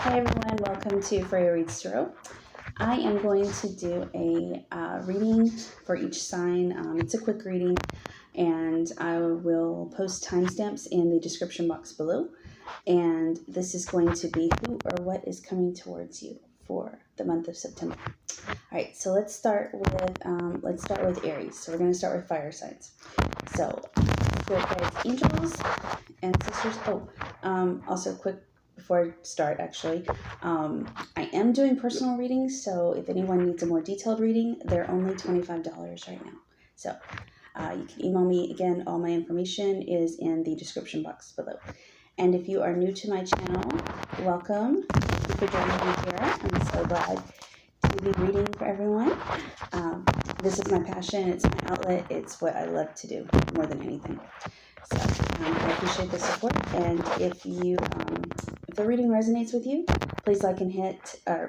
Hi everyone, welcome to Freya Reads Tarot. I am going to do a reading for each sign. It's a quick reading, and I will post timestamps in the description box below. And this is going to be who or what is coming towards you for the month of September. All right, so let's start with Aries. So we're going to start with fire signs. So spirit guides, angels, and sisters. Also quick. Before I start, actually, I am doing personal readings, so if anyone needs a more detailed reading, they're only $25 right now. So you can email me. Again, all my information is in the description box below. And if you are new to my channel, welcome. Thank you for joining me here. I'm so glad to be reading for everyone. This is my passion. It's my outlet. It's what I love to do more than anything. So I appreciate the support, and if the reading resonates with you, please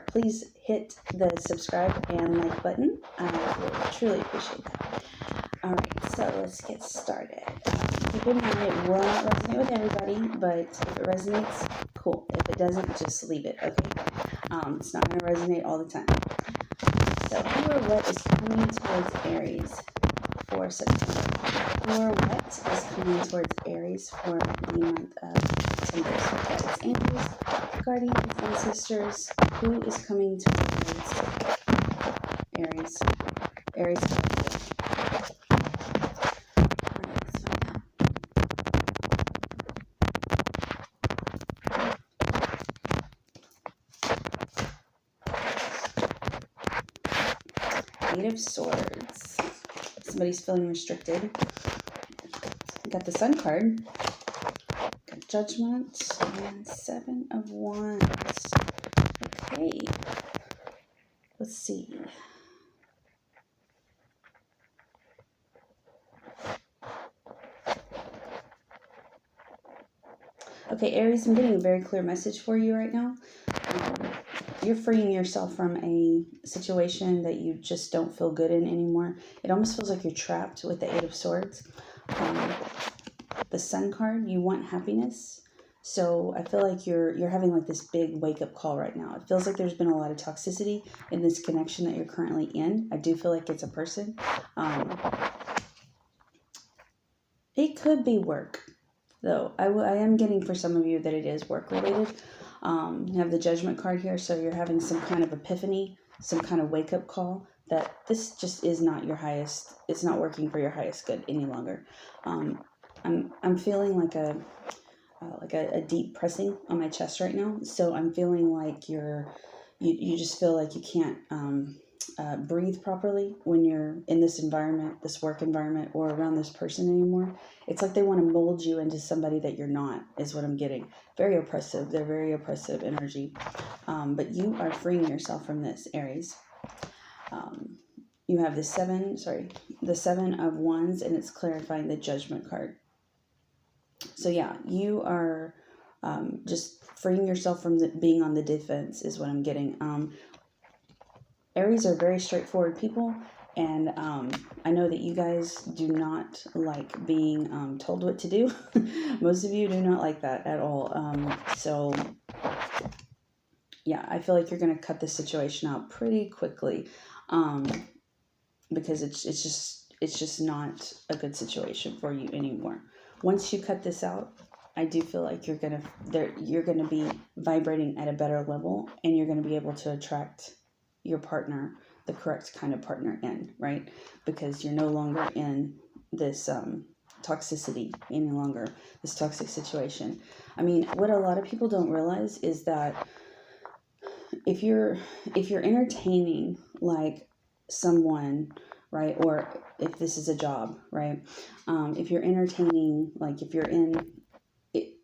please hit the subscribe and like button. I would truly appreciate that. All right, so let's get started. Keep in mind it will not resonate with everybody, but if it resonates, cool. If it doesn't, just leave it. Okay? It's not going to resonate all the time. So who or what is coming towards Aries for September? Or what is coming towards Aries for the month of September? So that's angels, guardians, and sisters. Who is coming towards Aries? Aries. Let's find out. Eight of Swords. Somebody's feeling restricted. Got the Sun card. Got Judgment and Seven of Wands. Okay. Let's see. Okay, Aries, I'm getting a very clear message for you right now. You're freeing yourself from a situation that you just don't feel good in anymore. It almost feels like you're trapped with the Eight of Swords. The Sun card, you want happiness. So I feel like you're having like this big wake-up call right now. It feels like there's been a lot of toxicity in this connection that you're currently in. I do feel like it's a person. It could be work, though. I am getting for some of you that it is work-related. You have the Judgment card here, so you're having some kind of epiphany, some kind of wake-up call that this just is not your highest, it's not working for your highest good any longer. I'm feeling like a deep pressing on my chest right now. So I'm feeling like you just feel like you can't breathe properly when you're in this environment, this work environment, or around this person anymore. It's like they want to mold you into somebody that you're not, is what I'm getting. Very oppressive. They're very oppressive energy. But you are freeing yourself from this, Aries. You have the Seven of Wands, and it's clarifying the Judgment card. So yeah, you are just freeing yourself from being on the defense is what I'm getting. Aries are very straightforward people, and I know that you guys do not like being told what to do. Most of you do not like that at all. So yeah, I feel like you're going to cut this situation out pretty quickly, because it's just not a good situation for you anymore. Once you cut this out, I do feel like you're gonna be vibrating at a better level, and you're gonna be able to attract your partner, the correct kind of partner in, right? Because you're no longer in this toxicity any longer, this toxic situation. I mean, what a lot of people don't realize is that if you're entertaining like someone, right, or if this is a job, right, if you're entertaining, like if you're in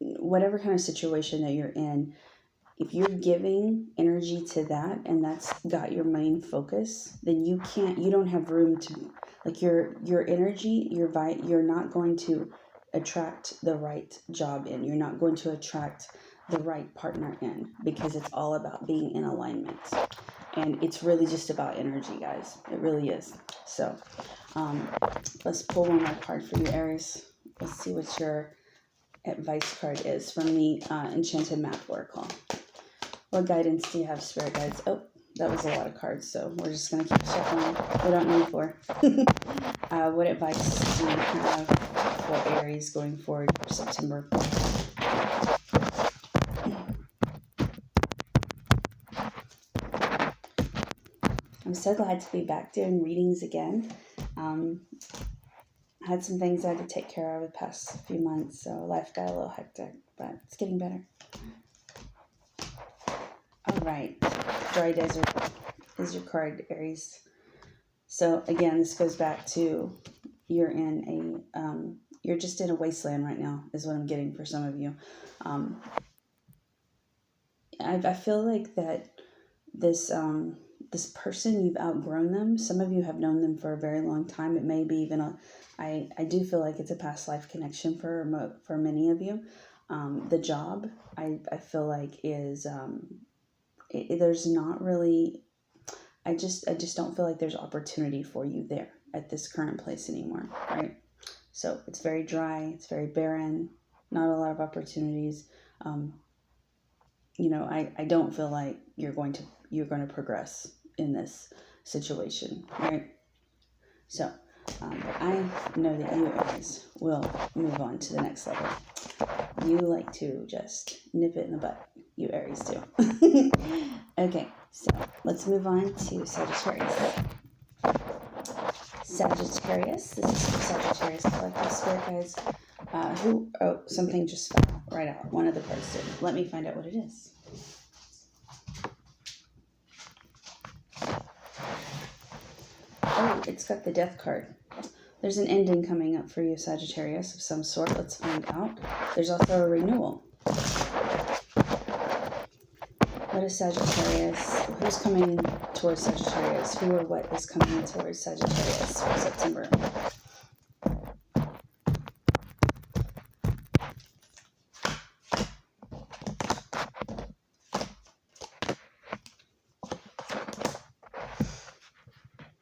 whatever kind of situation that you're in, if you're giving energy to that and that's got your main focus, then you don't have room to, like your energy, you're not going to attract the right job in. You're not going to attract the right partner in, because it's all about being in alignment. And it's really just about energy, guys. It really is. So let's pull one more card for you, Aries. Let's see what your advice card is from the Enchanted Map Oracle. What guidance do you have, Spirit Guides? Oh, that was a lot of cards, so we're just going to keep shuffling. We don't need 4. What advice do you have for Aries going forward for September? I'm so glad to be back doing readings again. I had some things I had to take care of the past few months, so life got a little hectic, but it's getting better. All right, Dry Desert is your card, Aries. So again, this goes back to you're just in a wasteland right now, is what I'm getting for some of you. I feel like that this person, you've outgrown them. Some of you have known them for a very long time. It may be even I do feel like it's a past life connection for many of you. The job, I feel like is there's not really. I just don't feel like there's opportunity for you there at this current place anymore, right? So it's very dry. It's very barren. Not a lot of opportunities. I don't feel like you're going to progress in this situation, right? So I know that you guys will move on to the next level. You like to just nip it in the butt. You Aries do. Okay, so let's move on to Sagittarius. Sagittarius. This is for Sagittarius Collective Spirit Guides. Something just fell right out. One of the cards did. Let me find out what it is. Oh, it's got the Death card. There's an ending coming up for you, Sagittarius, of some sort. Let's find out. There's also a renewal. What is Sagittarius? Who's coming towards Sagittarius? Who or what is coming towards Sagittarius for September?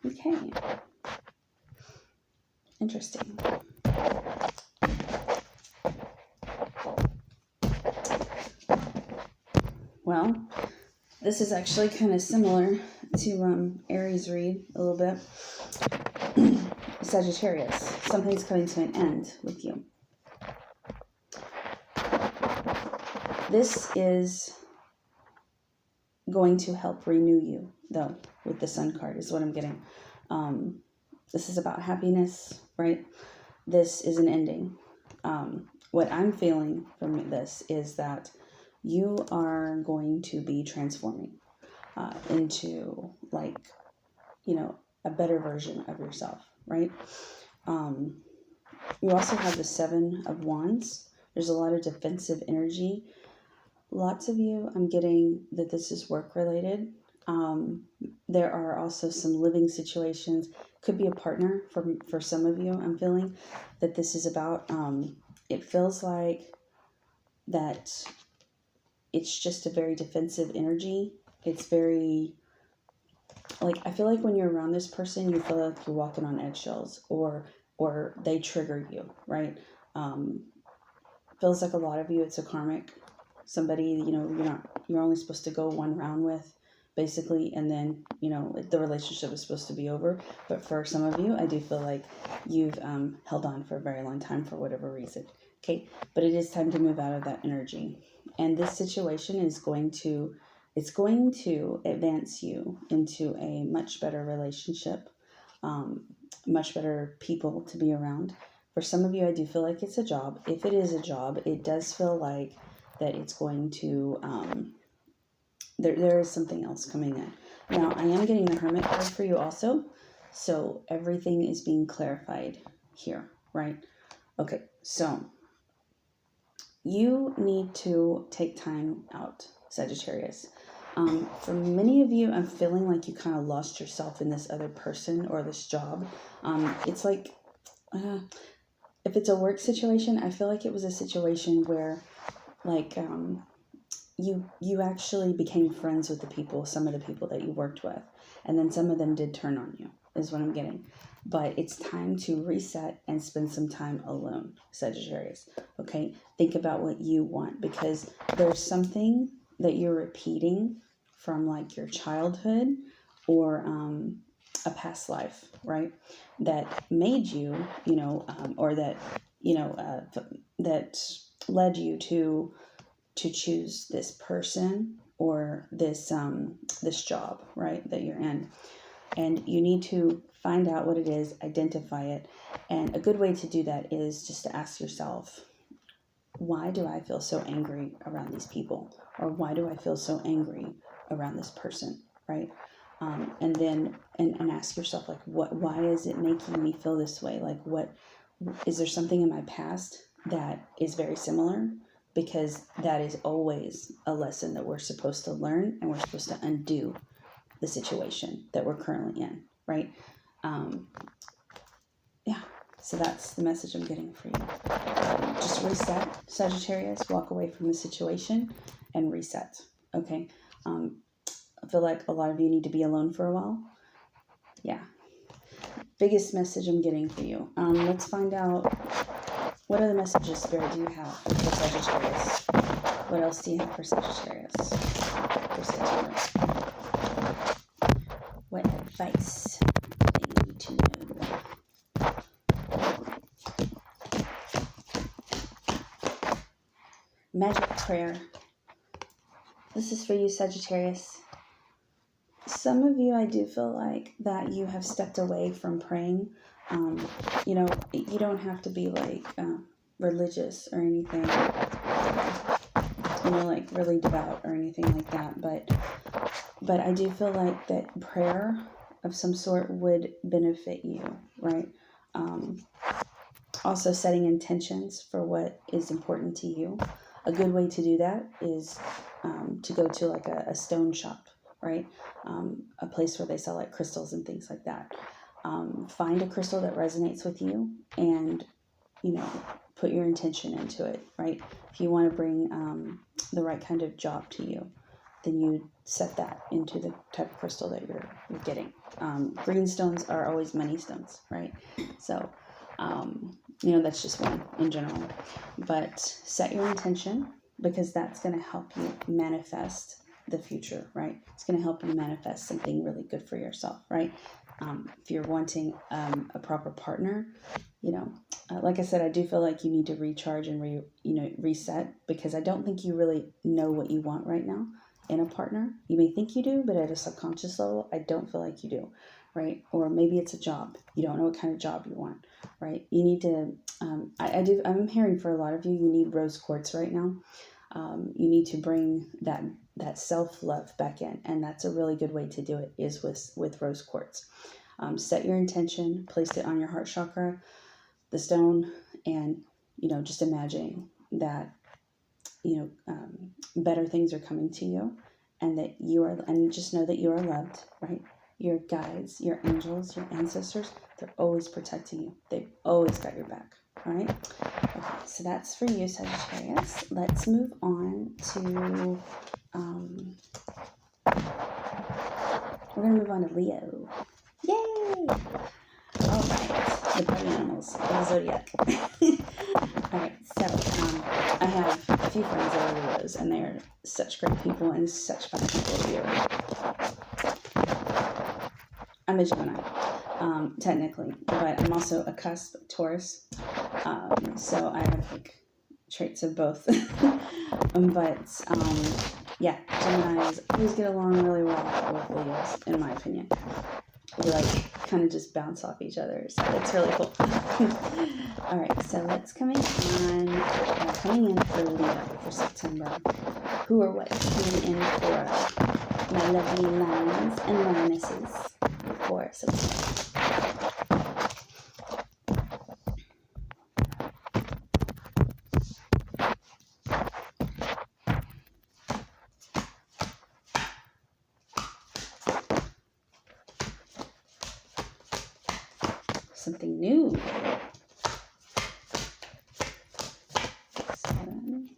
Okay. Interesting. Well, this is actually kind of similar to Aries read a little bit. Sagittarius, something's coming to an end with you. This is going to help renew you, though, with the Sun card is what I'm getting. This is about happiness, right? This is an ending. What I'm feeling from this is that you are going to be transforming into, a better version of yourself, right? You also have the 7 of Wands. There's a lot of defensive energy. Lots of you, I'm getting that this is work-related. There are also some living situations. Could be a partner for some of you. I'm feeling that this is about, it feels like that it's just a very defensive energy. It's very, I feel like when you're around this person, you feel like you're walking on eggshells or they trigger you, right? Feels like a lot of you, it's a karmic. Somebody, you're only supposed to go one round with, basically, and then, the relationship is supposed to be over. But for some of you, I do feel like you've held on for a very long time for whatever reason. Okay, but it is time to move out of that energy. And this situation is going to advance you into a much better relationship, much better people to be around. For some of you, I do feel like it's a job. If it is a job, it does feel like that it's going to, there is something else coming in. Now, I am getting the Hermit card for you also. So everything is being clarified here, right? Okay, so you need to take time out, Sagittarius. For many of you, I'm feeling like you kind of lost yourself in this other person or this job. It's like, if it's a work situation, I feel like it was a situation where, you actually became friends with some of the people that you worked with, and then some of them did turn on you, is what I'm getting. But it's time to reset and spend some time alone, Sagittarius. Okay, think about what you want, because there's something that you're repeating from like your childhood or a past life, right? That made you, or that, that led you to choose this person or this job, right, that you're in. And you need to find out what it is, identify it. And a good way to do that is just to ask yourself, why do I feel so angry around these people? Or why do I feel so angry around this person, right? And then, and ask yourself, like, why is it making me feel this way? Like, is there something in my past that is very similar? Because that is always a lesson that we're supposed to learn, and we're supposed to undo the situation that we're currently in, right? Yeah, so that's the message I'm getting for you. Just reset, Sagittarius, walk away from the situation and reset, okay? I feel like a lot of you need to be alone for a while. Yeah. Biggest message I'm getting for you. Let's find out, what other messages, Spirit, do you have for Sagittarius? What else do you have for Sagittarius? For September? What advice do you need to know? Magic prayer. This is for you, Sagittarius. Some of you, I do feel like that you have stepped away from praying. You don't have to be like religious or anything, like really devout or anything like that. But I do feel like that prayer of some sort would benefit you, right? Also setting intentions for what is important to you. A good way to do that is to go to like a stone shop, right? A place where they sell like crystals and things like that. Find a crystal that resonates with you and, put your intention into it, right? If you want to bring the right kind of job to you, then you set that into the type of crystal that you're getting. Green stones are always money stones, right? So, that's just one in general. But set your intention, because that's going to help you manifest the future, right? It's going to help you manifest something really good for yourself, right? If you're wanting a proper partner, like I said, I do feel like you need to recharge and reset, because I don't think you really know what you want right now in a partner. You may think you do, but at a subconscious level, I don't feel like you do, right? Or maybe it's a job. You don't know what kind of job you want, right? You need to, I'm hearing for a lot of you, you need rose quartz right now. You need to bring that self-love back in, and that's a really good way to do it is with rose quartz. Set your intention, place it on your heart chakra, the stone, and just imagining that better things are coming to you, and that and just know that you are loved, right? Your guides, your angels, your ancestors, they're always protecting you. They've always got your back. All right. Okay, so that's for you, Sagittarius. Let's move on to, we're going to move on to Leo. Yay! All right, the party animals of the zodiac. All right, so I have a few friends that are Leos, and they're such great people and such fun people to be around. I'm a Gemini, technically, but I'm also a cusp Taurus. So I have like traits of both. Yeah, Geminis always get along really well with Leos, in my opinion. We like kind of just bounce off each other, so it's really cool. All right, so let's coming in for Leo for September. Who or what is coming in for my lovely lions and lionesses for September? Something new. 7.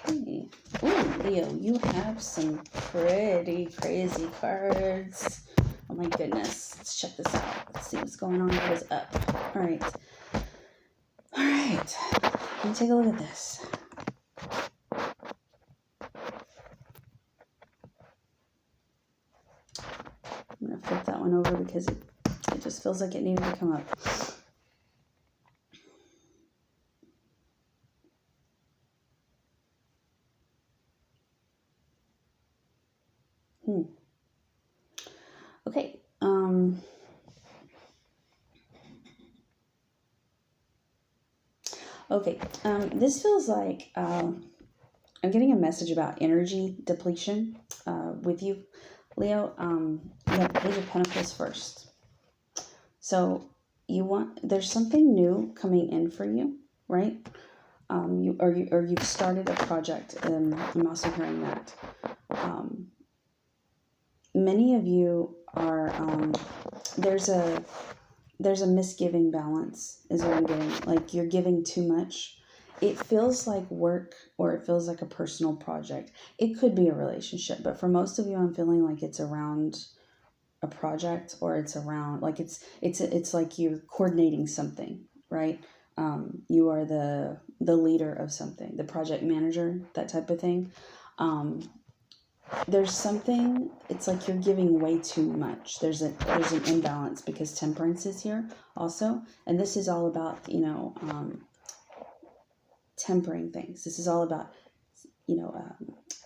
Okay. Oh, Leo, you have some pretty crazy cards. Oh my goodness. Let's check this out. Let's see what's going on. What is up? All right. Let me take a look at this. I'm going to flip that one over because it just feels like it needed to come up. Okay. Okay. This feels like I'm getting a message about energy depletion with you, Leo. You have Page of Pentacles first. So there's something new coming in for you, right? You've started a project, and I'm also hearing that. Many of you are, there's a misgiving balance is what I'm getting. Like you're giving too much. It feels like work, or it feels like a personal project. It could be a relationship, but for most of you, I'm feeling like it's around a project, or it's around like it's like you're coordinating something, right? You are the leader of something, the project manager, that type of thing. There's something, it's like you're giving way too much. There's an imbalance because Temperance is here also, and this is all about, tempering things. This is all about,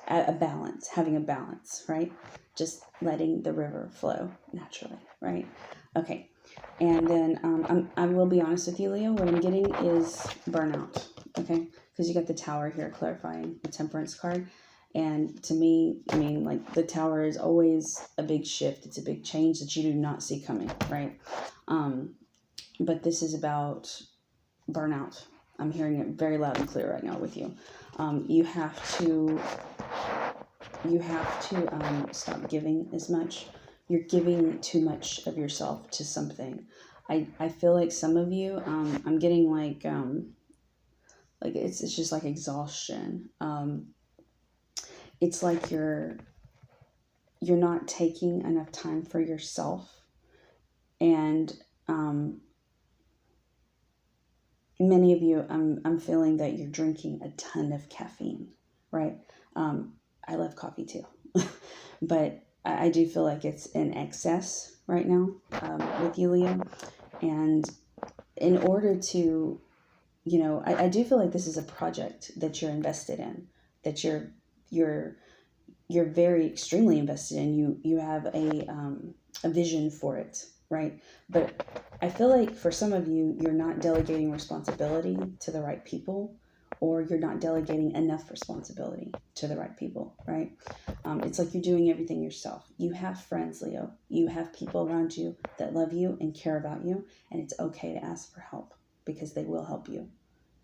a balance, having a balance, right? Just letting the river flow naturally, right? Okay. And then I will be honest with you, Leo, what I'm getting is burnout, okay? Because you got the Tower here clarifying the Temperance card. And to me, I mean, like the Tower is always a big shift. It's a big change that you do not see coming, right? But this is about burnout. I'm hearing it very loud and clear right now with you. You have to stop giving as much. You're giving too much of yourself to something. I feel like some of you, I'm getting like it's just like exhaustion. It's like you're not taking enough time for yourself, and many of you, I'm feeling that you're drinking a ton of caffeine, right? I love coffee too, but I do feel like it's in excess right now with you, Leo. And in order to, I do feel like this is a project that you're invested in, that you're very extremely invested in. You have a vision for it, right? But I feel like for some of you, you're not delegating responsibility to the right people, or you're not delegating enough responsibility to the right people, right? It's like you're doing everything yourself. You have friends, Leo. You have people around you that love you and care about you, and it's okay to ask for help because they will help you.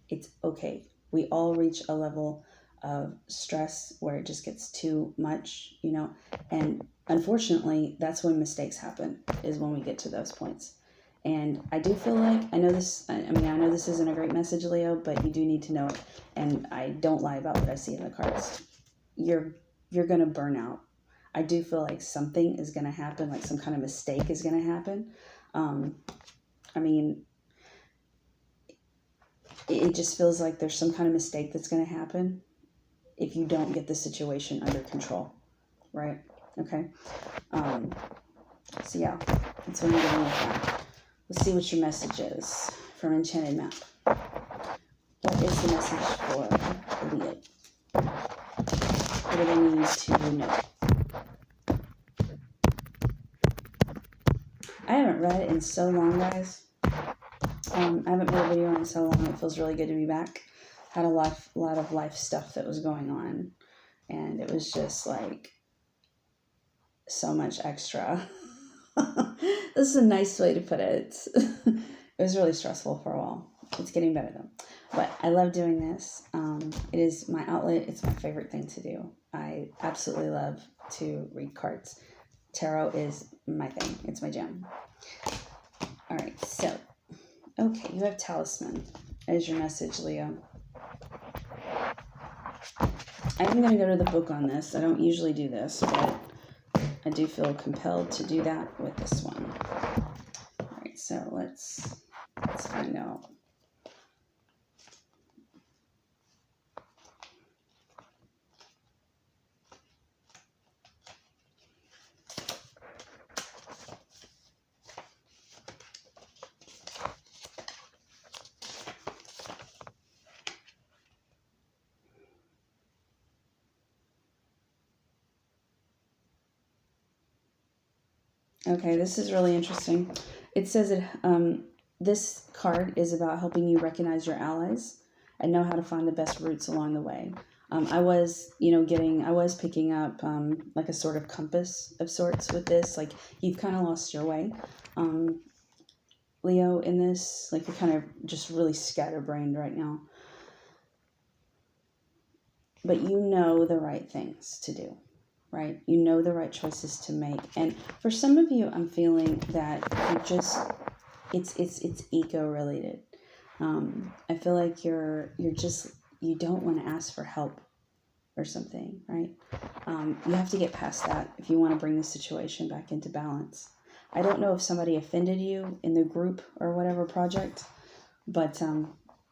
It's okay. We all reach a level of stress where it just gets too much, and unfortunately, that's when mistakes happen, is when we get to those points. And I do feel like, I know this isn't a great message, Leo, but you do need to know it. And I don't lie about what I see in the cards. You're going to burn out. I do feel like something is going to happen, like some kind of mistake is going to happen. It just feels like there's some kind of mistake that's going to happen if you don't get the situation under control, right? Okay. So yeah, that's what I'm getting with that. Let's see what your message is from Enchanted Map. What is the message for Leo? What do they need to know? I haven't read in so long, guys. I haven't made a video in so long. It feels really good to be back. Had a lot of life stuff that was going on, and it was just like so much extra. This is a nice way to put it. It was really stressful for a while. It's getting better though. But I love doing this. It is my outlet. It's my favorite thing to do. I absolutely love to read cards. Tarot is my thing. It's my jam. All right, so, okay, you have Talisman as your message, Leo. I'm going to go to the book on this. I don't usually do this, but I do feel compelled to do that with this one. All right, so let's find out. Okay, this is really interesting. It says this card is about helping you recognize your allies and know how to find the best routes along the way. I was, I was picking up like a sort of compass of sorts with this. Like you've kind of lost your way, Leo, in this. Like you're kind of just really scatterbrained right now. But you know the right things to do, right? You know the right choices to make. And for some of you, I'm feeling that it's ego related. I feel like you don't want to ask for help or something, right? You have to get past that if you want to bring the situation back into balance. I don't know if somebody offended you in the group or whatever project, but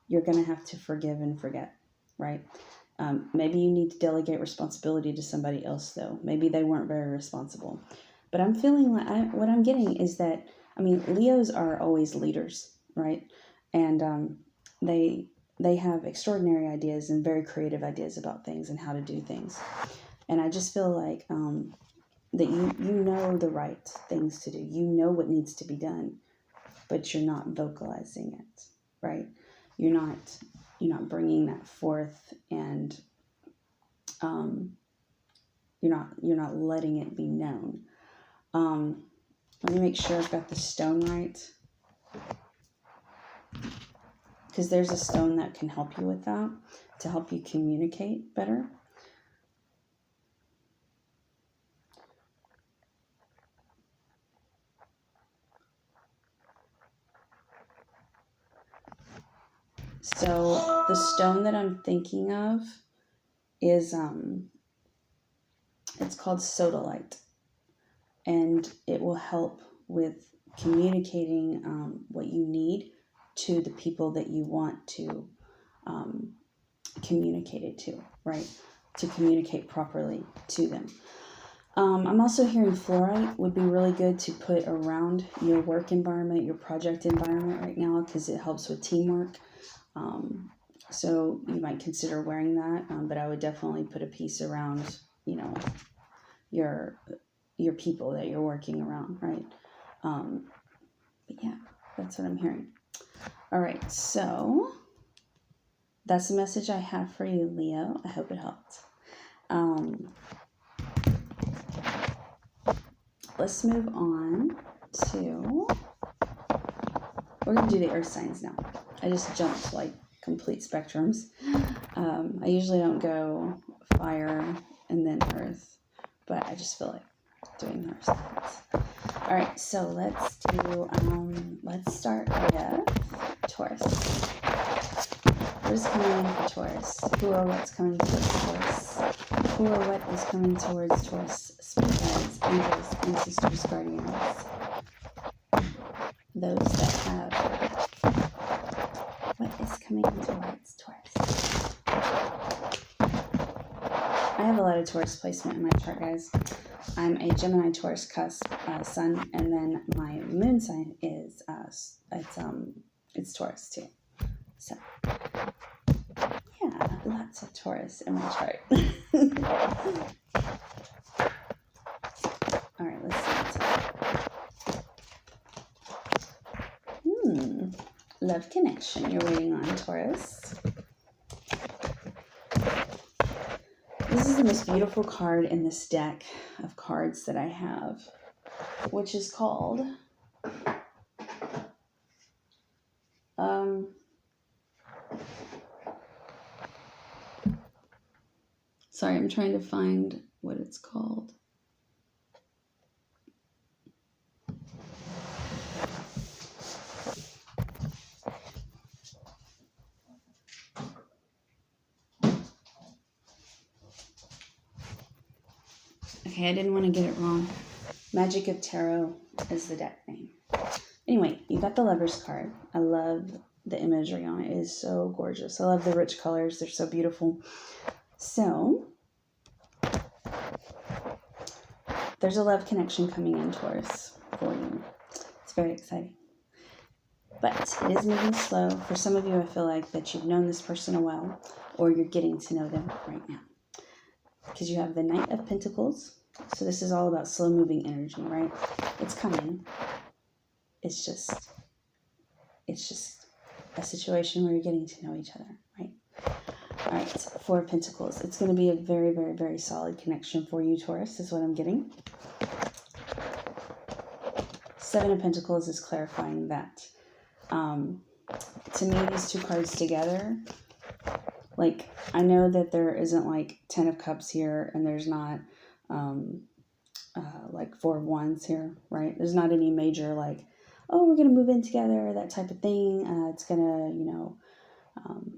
you're going to have to forgive and forget, right? Maybe you need to delegate responsibility to somebody else, though. Maybe they weren't very responsible. But I'm feeling like what I'm getting is that, Leos are always leaders, right? And they have extraordinary ideas and very creative ideas about things and how to do things. And I just feel like that you know the right things to do. You know what needs to be done, but you're not vocalizing it, right? You're not bringing that forth, and you're not letting it be known. Let me make sure I've got the stone right, because there's a stone that can help you with that, to help you communicate better. So the stone that I'm thinking of is it's called sodalite, and it will help with communicating what you need to the people that you want to communicate it to, right? To communicate properly to them. I'm also hearing fluorite would be really good to put around your work environment, your project environment right now, because it helps with teamwork. So you might consider wearing that, but I would definitely put a piece around, your people that you're working around, right? But yeah, that's what I'm hearing. All right, so that's the message I have for you, Leo. I hope it helped. Let's move on to, we're going to do the earth signs now. I just jumped like complete spectrums. I usually don't go fire and then earth, but I just feel like doing the earth signs. All right, so let's start with Taurus. What is coming in for Taurus? Who or what's coming towards Taurus? Who or what is coming towards Taurus? Spirit guides, angels, ancestors, guardians. Those that have, what is coming towards Taurus? I have a lot of Taurus placement in my chart, guys. I'm a Gemini Taurus cusp sun, and then my moon sign is it's Taurus too. So yeah, lots of Taurus in my chart. All right, let's see. Love connection you're waiting on, Taurus. This is the most beautiful card in this deck of cards that I have, which is called sorry, I'm trying to find what it's called. Okay, I didn't want to get it wrong. Magic of Tarot is the deck name. Anyway, you got the Lover's card. I love the imagery on it. It is so gorgeous. I love the rich colors. They're so beautiful. So, there's a love connection coming in, Taurus, for you. It's very exciting. But it is moving slow. For some of you, I feel like that you've known this person a while, or you're getting to know them right now. Because you have the Knight of Pentacles, So this is all about slow moving energy, right? It's coming. It's just a situation where you're getting to know each other, right? All right, Four of Pentacles. It's going to be a very, very, very solid connection for you, Taurus, is what I'm getting. Seven of Pentacles is clarifying that. To me, these two cards together, like, I know that there isn't like 10 of Cups here, and there's not like 4 of Wands here, right? There's not any major like, oh, we're gonna move in together, that type of thing. It's gonna, you know,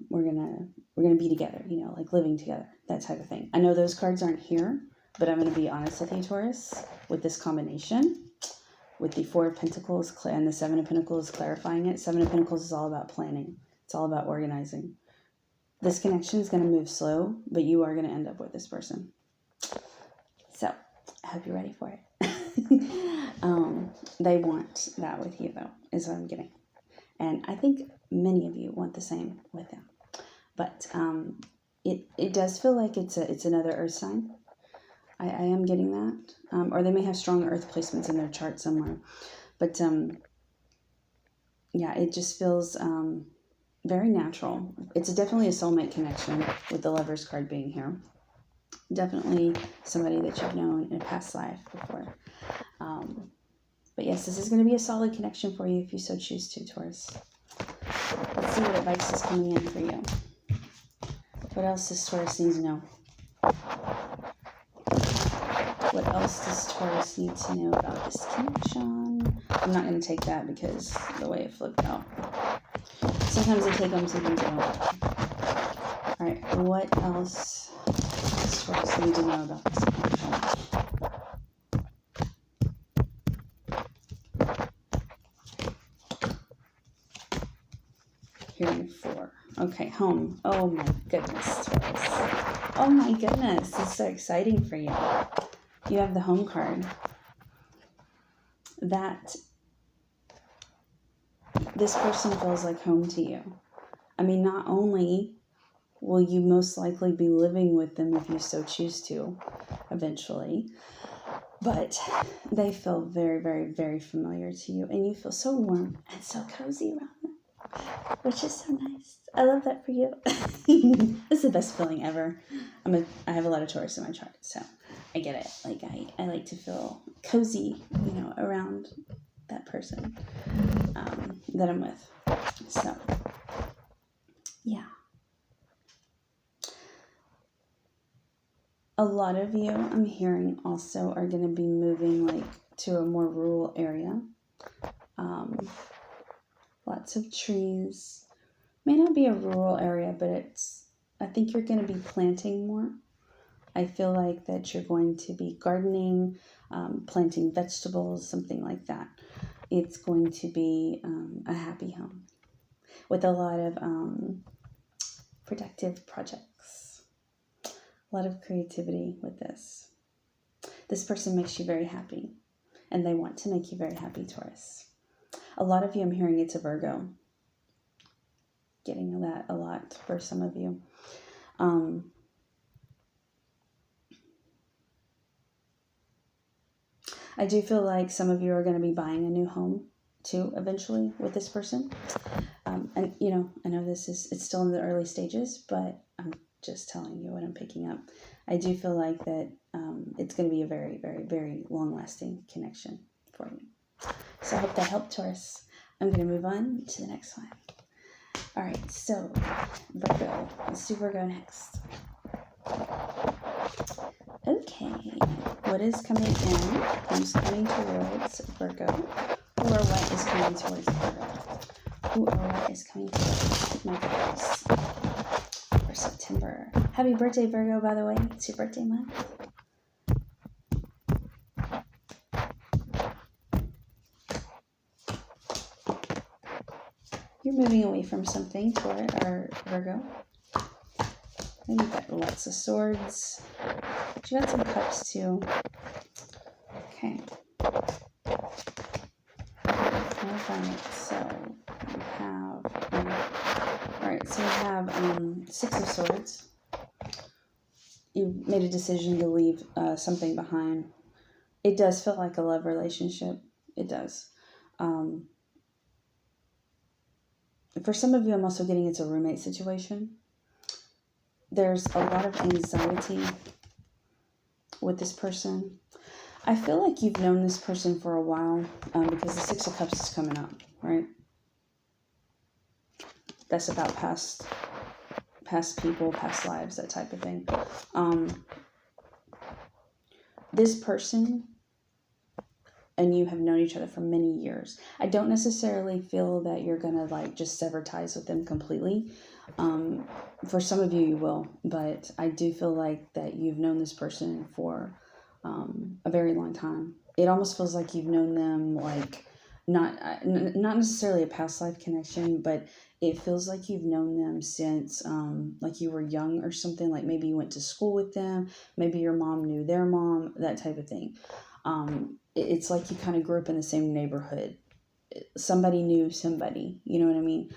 we're gonna be together, you know, like living together, that type of thing. I know those cards aren't here, but I'm gonna be honest with you, Taurus, with this combination, with the Four of Pentacles and the Seven of Pentacles clarifying it. Seven of Pentacles is all about planning. It's all about organizing. This connection is going to move slow, but you are going to end up with this person. So, I hope you're ready for it. They want that with you, though, is what I'm getting. And I think many of you want the same with them. But it does feel like it's another earth sign. I am getting that. Or they may have strong earth placements in their chart somewhere. But, yeah, it just feels very natural. It's definitely a soulmate connection with the Lovers card being here. Definitely somebody that you've known in a past life before. But yes, this is going to be a solid connection for you if you so choose to, Taurus. Let's see what advice is coming in for you. What else does Taurus need to know? What else does Taurus need to know about this connection? I'm not going to take that because the way it flipped out. Sometimes I take them, sometimes I don't. Alright, what else does Taurus need to know about this connection? Hearing 4. Okay, home. Oh my goodness, Taurus. Oh my goodness, this is so exciting for you. You have the home card. That this person feels like home to you. I mean, not only will you most likely be living with them if you so choose to eventually, but they feel very, very, very familiar to you, and you feel so warm and so cozy around them, which is so nice. I love that for you. It's the best feeling ever. I have a lot of Taurus in my chart, so I get it. Like I like to feel cozy, you know, around that person that I'm with. So, yeah. A lot of you, I'm hearing, also are going to be moving like to a more rural area. Lots of trees. May not be a rural area, but I think you're going to be planting more. I feel like that you're going to be gardening, planting vegetables, something like that. It's going to be a happy home with a lot of productive projects, a lot of creativity with this. This person makes you very happy, and they want to make you very happy, Taurus. A lot of you, I'm hearing it's a Virgo. Getting that a lot for some of you. I do feel like some of you are going to be buying a new home too eventually with this person. And you know, I know it's still in the early stages, but I'm just telling you what I'm picking up. I do feel like that it's going to be a very, very, very long-lasting connection for you. So I hope that helped, Taurus. I'm going to move on to the next one. All right, so Virgo. Let's do Virgo next. Okay, what is coming in? Who's coming towards Virgo? Who or what is coming towards Virgo? Who or what is coming towards my Virgos for September? Happy birthday, Virgo, by the way. It's your birthday month. You're moving away from something, Taurus or Virgo. And you've got lots of swords. But you got some cups too. Okay. Alright, so we have Six of Swords. you made a decision to leave something behind. It does feel like a love relationship. It does. For some of you, I'm also getting it's a roommate situation. There's a lot of anxiety with this person. I feel like you've known this person for a while because the Six of Cups is coming up, right? That's about past people, past lives, that type of thing. This person and you have known each other for many years. I don't necessarily feel that you're going to like just sever ties with them completely. For some of you, you will, but I do feel like that you've known this person for a very long time. It almost feels like you've known them like not necessarily a past life connection, but it feels like you've known them since like you were young or something. Like maybe you went to school with them, maybe your mom knew their mom, that type of thing. It's like you kind of grew up in the same neighborhood. Somebody knew somebody, you know what I mean?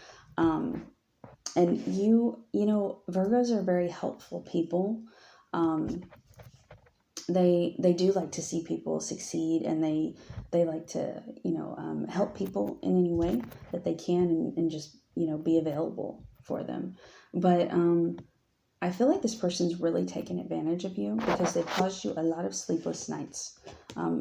And you know, Virgos are very helpful people. They do like to see people succeed, and they like to, help people in any way that they can, and just, be available for them. But I feel like this person's really taken advantage of you because they've caused you a lot of sleepless nights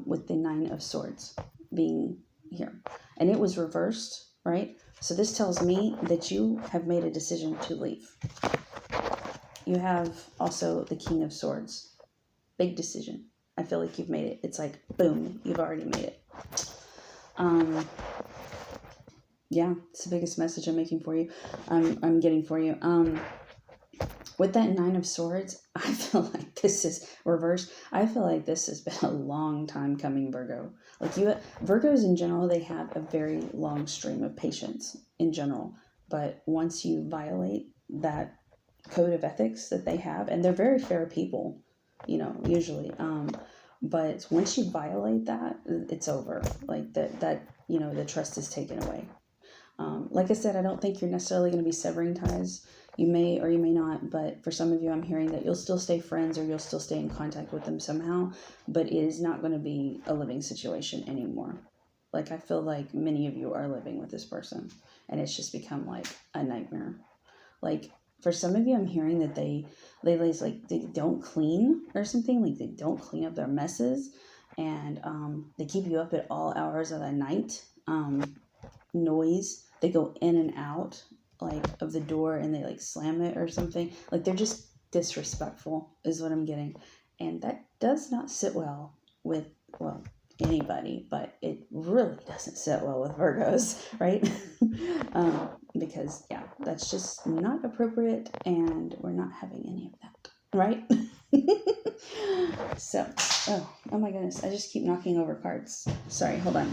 with the Nine of Swords being here. And it was reversed, right? So this tells me that you have made a decision to leave. You have also the King of Swords. Big decision. I feel like you've made it. It's like, boom, you've already made it. Yeah, it's the biggest message I'm making for you. I'm getting for you. With that Nine of Swords, I feel like this is reversed. I feel like this has been a long time coming, Virgo. Like Virgos in general, they have a very long stream of patience in general. But once you violate that code of ethics that they have, and they're very fair people, usually. But once you violate that, it's over. Like that, the trust is taken away. Like I said, I don't think you're necessarily going to be severing ties. You may or you may not, but for some of you, I'm hearing that you'll still stay friends or you'll still stay in contact with them somehow, but it is not going to be a living situation anymore. Like, I feel like many of you are living with this person, and it's just become like a nightmare. Like, for some of you, I'm hearing that they don't clean or something, like they don't clean up their messes, and they keep you up at all hours of the night. Noise, they go in and out like of the door, and they like slam it or something. Like, they're just disrespectful is what I'm getting, and that does not sit well with anybody, but it really doesn't sit well with Virgos, right? Because that's just not appropriate, and we're not having any of that, right? So, oh my goodness, I just keep knocking over cards. Sorry, hold on.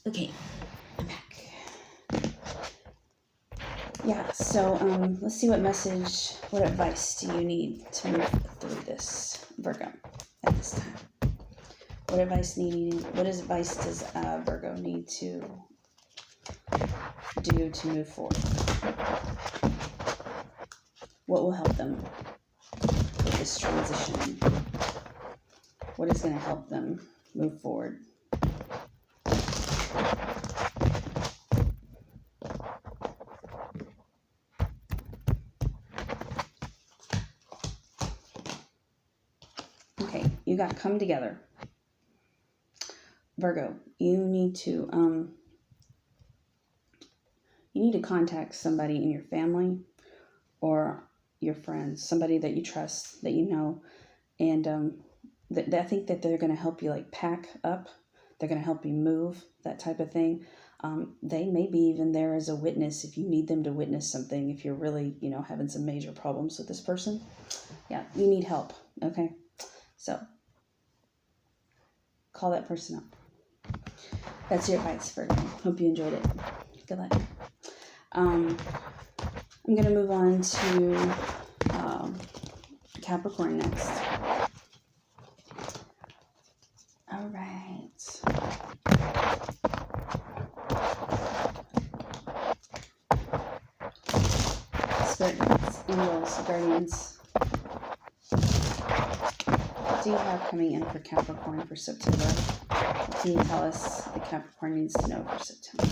Okay, I'm back. Yeah, so let's see what advice do you need to move through this, Virgo, at this time? What advice does Virgo need to do to move forward? What will help them with this transition? What is going to help them move forward? Okay, you got come together. Virgo, you need to contact somebody in your family or your friends, somebody that you trust, that you know, and I think that they're going to help you like pack up. They're going to help you move, that type of thing. They may be even there as a witness if you need them to witness something, if you're really, having some major problems with this person. Yeah, you need help, okay? So, call that person up. That's your advice, Virgo. Hope you enjoyed it. Good luck. I'm going to move on to Capricorn next. All right. spirit guides, angels, guardians, what do you have coming in for Capricorn for September? What can you tell us the Capricorn needs to know for September?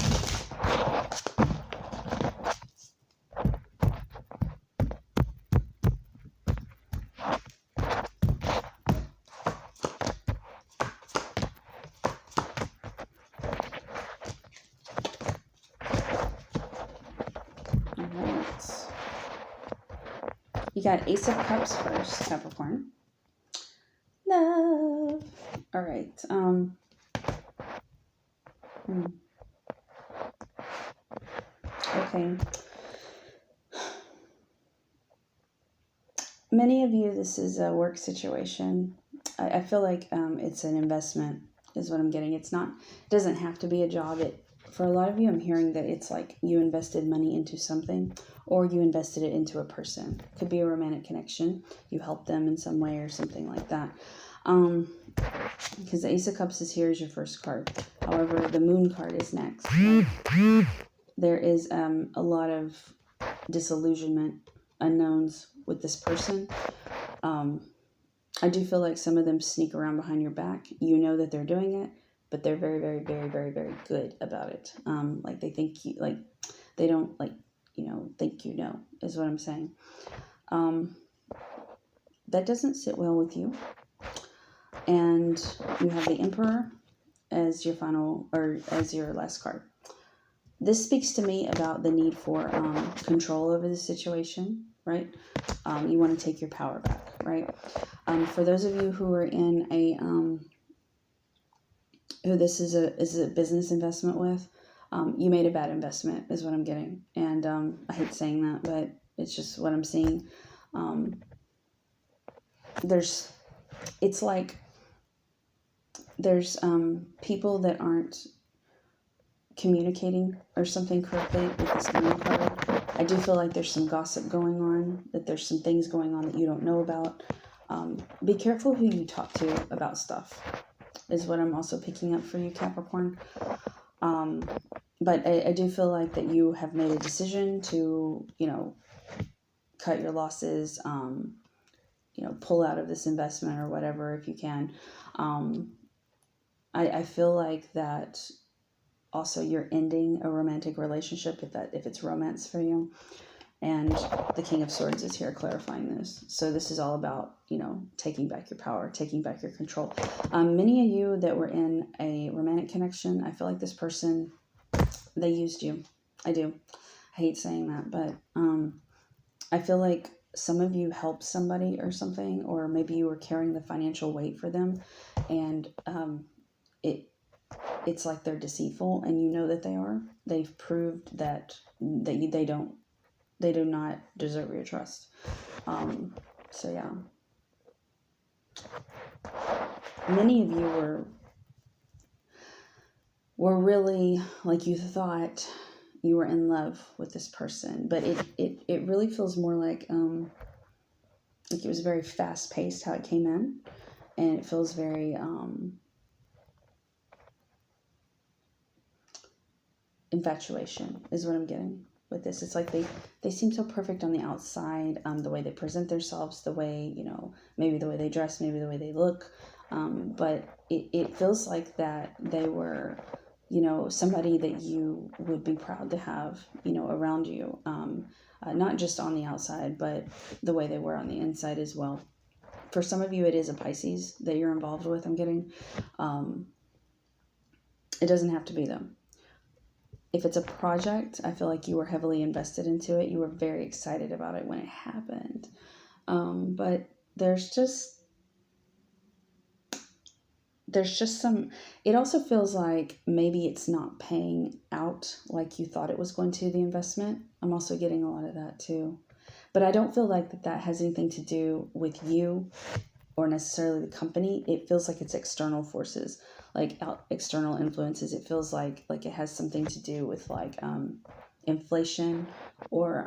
Alright. You got Ace of Cups first, Capricorn. Love. Alright. Okay. Many of you, this is a work situation. I feel like it's an investment is what I'm getting. It doesn't have to be a job. For a lot of you, I'm hearing that it's like you invested money into something, or you invested it into a person. Could be a romantic connection. You helped them in some way or something like that. Because the Ace of Cups is here as your first card. However, the Moon card is next. There is a lot of disillusionment, unknowns with this person. I do feel like some of them sneak around behind your back. You know that they're doing it, but they're very, very, very, very, very good about it. Like they think you, like they don't think you know, is what I'm saying. That doesn't sit well with you. And you have the Emperor as your final, or as your last card. This speaks to me about the need for control over the situation, right? You want to take your power back, right? For those of you who are in a, who this is a business investment with, you made a bad investment is what I'm getting. And I hate saying that, but it's just what I'm seeing. It's like there's people that aren't communicating or something correctly with this Moon card. I do feel like there's some gossip going on, that there's some things going on that you don't know about. Be careful who you talk to about stuff, is what I'm also picking up for you, Capricorn. But I do feel like that you have made a decision to, cut your losses, pull out of this investment or whatever if you can. I feel like that also you're ending a romantic relationship if it's romance for you. And the King of Swords is here clarifying this. So this is all about, taking back your power, taking back your control. Many of you that were in a romantic connection, I feel like this person, they used you. I do. I hate saying that, but I feel like some of you helped somebody or something, or maybe you were carrying the financial weight for them, and it's like they're deceitful, and you know that they are. They've proved that they do not deserve your trust. So yeah. Many of you were really, like, you thought you were in love with this person, but it really feels more like it was very fast paced how it came in, and it feels very infatuation is what I'm getting with this. It's like they seem so perfect on the outside, the way they present themselves, the way, maybe the way they dress, maybe the way they look, but it feels like that they were, somebody that you would be proud to have, around you, not just on the outside, but the way they were on the inside as well. For some of you, it is a Pisces that you're involved with, I'm getting. It doesn't have to be them. If it's a project, I feel like you were heavily invested into it. You were very excited about it when it happened. But there's just some, it also feels like maybe it's not paying out like you thought it was going to, the investment. I'm also getting a lot of that too. But I don't feel like that has anything to do with you or necessarily the company. It feels like it's external forces, like external influences. It feels like it has something to do with like inflation, or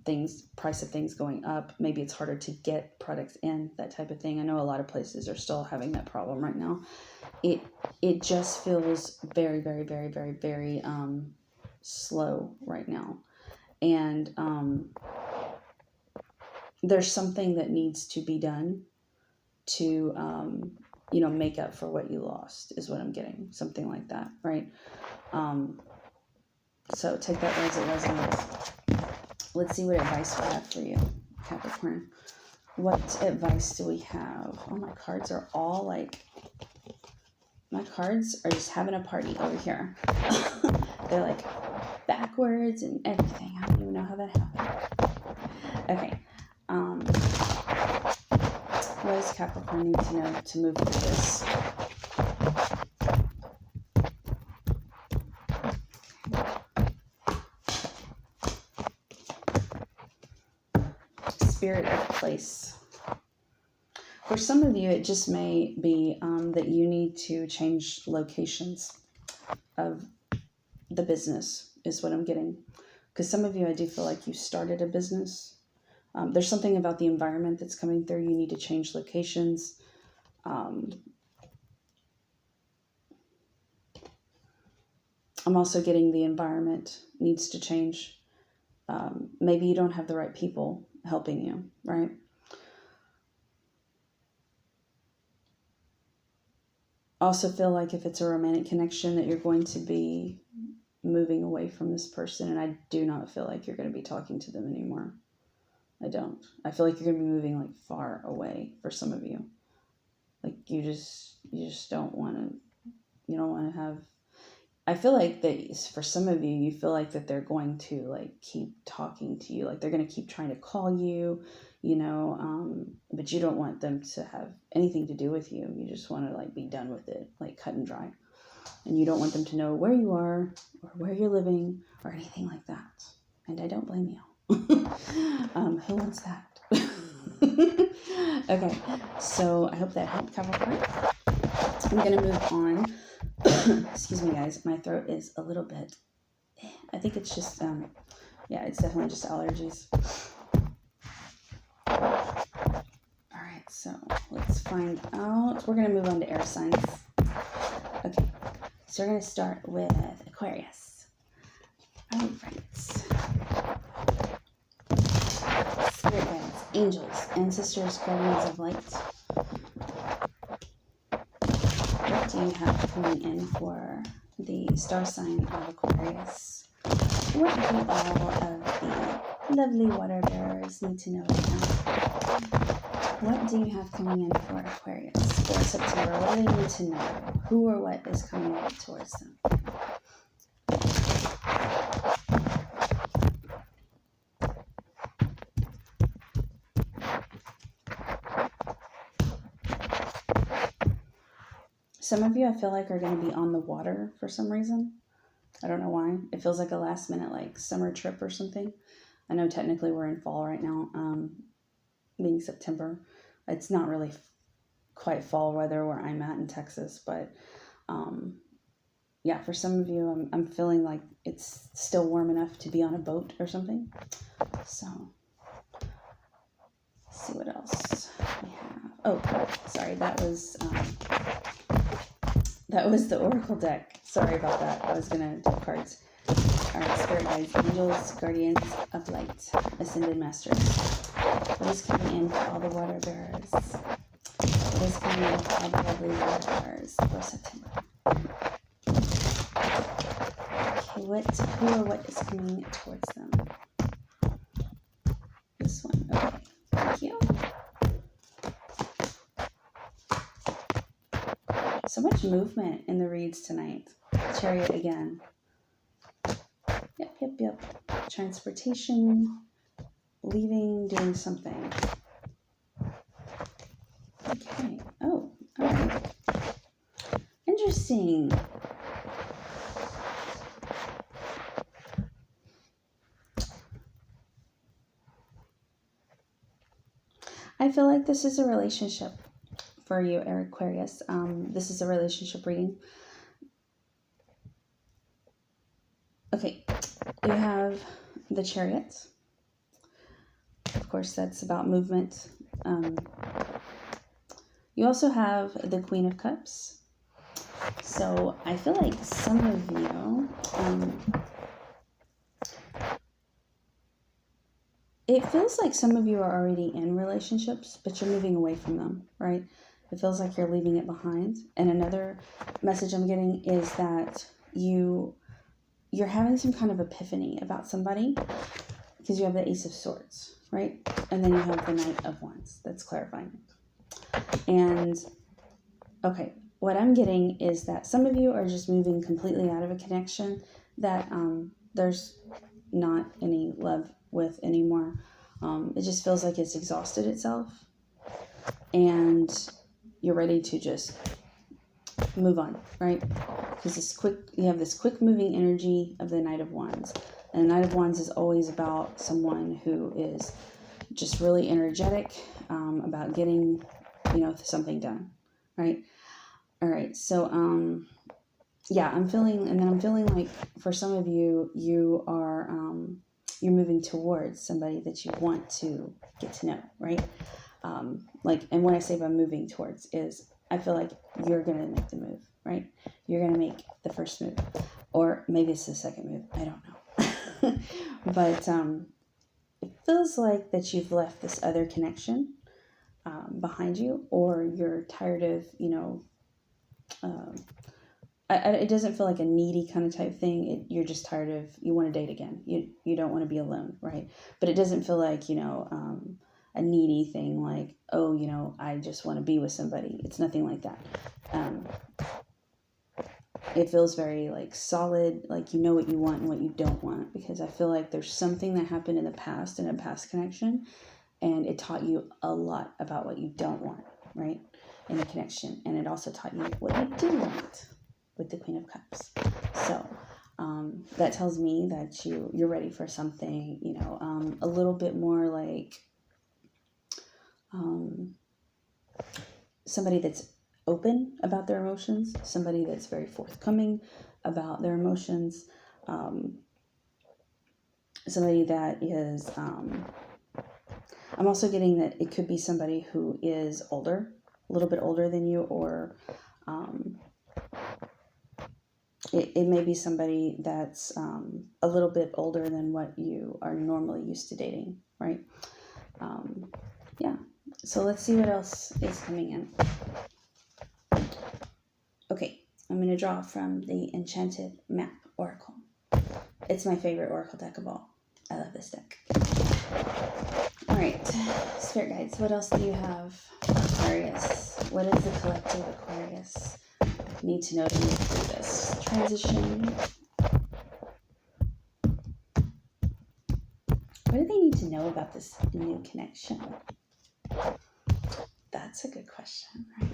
the price of things going up. Maybe it's harder to get products in, that type of thing. I know a lot of places are still having that problem right now. It just feels very, very, very, very, very slow right now. And there's something that needs to be done to, make up for what you lost, is what I'm getting. Something like that, right? So take that as it resonates. Let's see what advice we have for you, Capricorn. What advice do we have? Oh, my cards are all like, my cards are just having a party over here. They're like backwards and everything. I don't even know how that happened. Okay. What does Capricorn need to know to move through this? Spirit of place. For some of you, it just may be that you need to change locations of the business, is what I'm getting. Because some of you, I do feel like you started a business. There's something about the environment that's coming through. You need to change locations. I'm also getting the environment needs to change. Maybe you don't have the right people helping you, right? Also feel like if it's a romantic connection that you're going to be moving away from this person, and I do not feel like you're going to be talking to them anymore. I don't. I feel like you're going to be moving like far away for some of you. Like you just don't want to, you don't want to have, I feel like that for some of you, you feel like that they're going to like keep talking to you. Like they're going to keep trying to call you, but you don't want them to have anything to do with you. You just want to like be done with it, like cut and dry. And you don't want them to know where you are or where you're living or anything like that. And I don't blame you. Who wants that? Okay, so I hope that helped, Capricorn. I'm going to move on. Excuse me, guys. My throat is a little bit, I think it's just, it's definitely just allergies. All right, so let's find out. We're going to move on to air signs. Okay, so we're going to start with Aquarius. All right. Spirit guides, angels, ancestors, guardians of light. What do you have coming in for the star sign of Aquarius? What do all of the lovely water bearers need to know right now? What do you have coming in for Aquarius for September? What do they need to know? Who or what is coming up towards them? Some of you, I feel like, are going to be on the water for some reason. I don't know why. It feels like a last minute, like summer trip or something. I know technically we're in fall right now, being September. It's not really quite fall weather where I'm at in Texas, but for some of you, I'm feeling like it's still warm enough to be on a boat or something. So, let's see what else we have. Oh, sorry, that was the Oracle deck. Sorry about that. I was going to do cards. All right, Spirit guides, angels, guardians of light, ascended masters. What is coming in for all the water bearers? What is coming in for all the lovely water bearers for September? Okay, who or what is coming towards them? This one. Okay, thank you. So much movement in the reads tonight. Chariot again. Yep. Transportation, leaving, doing something. Okay. Oh, all right. Interesting. I feel like this is a relationship for you, Aquarius. This is a relationship reading. Okay, you have the Chariot. Of course, that's about movement. You also have the Queen of Cups. So I feel like some of you, it feels like some of you are already in relationships, but you're moving away from them, right? It feels like you're leaving it behind. And another message I'm getting is that you're having some kind of epiphany about somebody, because you have the Ace of Swords, right? And then you have the Knight of Wands. That's clarifying. And okay, what I'm getting is that some of you are just moving completely out of a connection that there's not any love with anymore. It just feels like it's exhausted itself, and you're ready to just move on, right? Because you have this quick moving energy of the Knight of Wands. And the Knight of Wands is always about someone who is just really energetic, about getting, something done, right? All right. So, yeah, I'm feeling like for some of you, you are, you're moving towards somebody that you want to get to know, right? And what I say by moving towards is, I feel like you're going to make the move, right? You're going to make the first move, or maybe it's the second move. I don't know. But it feels like that you've left this other connection behind you, or you're tired of, it doesn't feel like a needy kind of type thing. You're just tired of, you want to date again. You don't want to be alone, right? But it doesn't feel like, a needy thing, like, oh, I just want to be with somebody. It's nothing like that. It feels very like solid, like you know what you want and what you don't want, because I feel like there's something that happened in the past, in a past connection, and it taught you a lot about what you don't want, right, in a connection. And it also taught you what you do want with the Queen of Cups. So that tells me that you're ready for something, a little bit more like somebody that's open about their emotions, somebody that's very forthcoming about their emotions, somebody that is, I'm also getting that it could be somebody who is older, a little bit older than you, or it may be somebody that's a little bit older than what you are normally used to dating, right? Yeah. So let's see what else is coming in. Okay, I'm going to draw from the Enchanted Map Oracle. It's my favorite oracle deck of all. I love this deck. All right, Spirit Guides, what else do you have for Aquarius? What does the collective Aquarius need to know to move through this transition? What do they need to know about this new connection? That's a good question, right?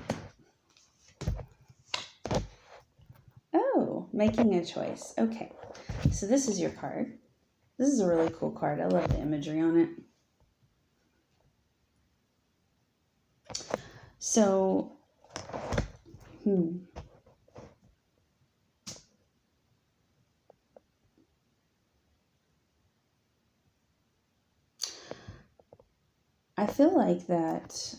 Oh, making a choice. Okay, so this is your card. This is a really cool card. I love the imagery on it. So, I feel like that,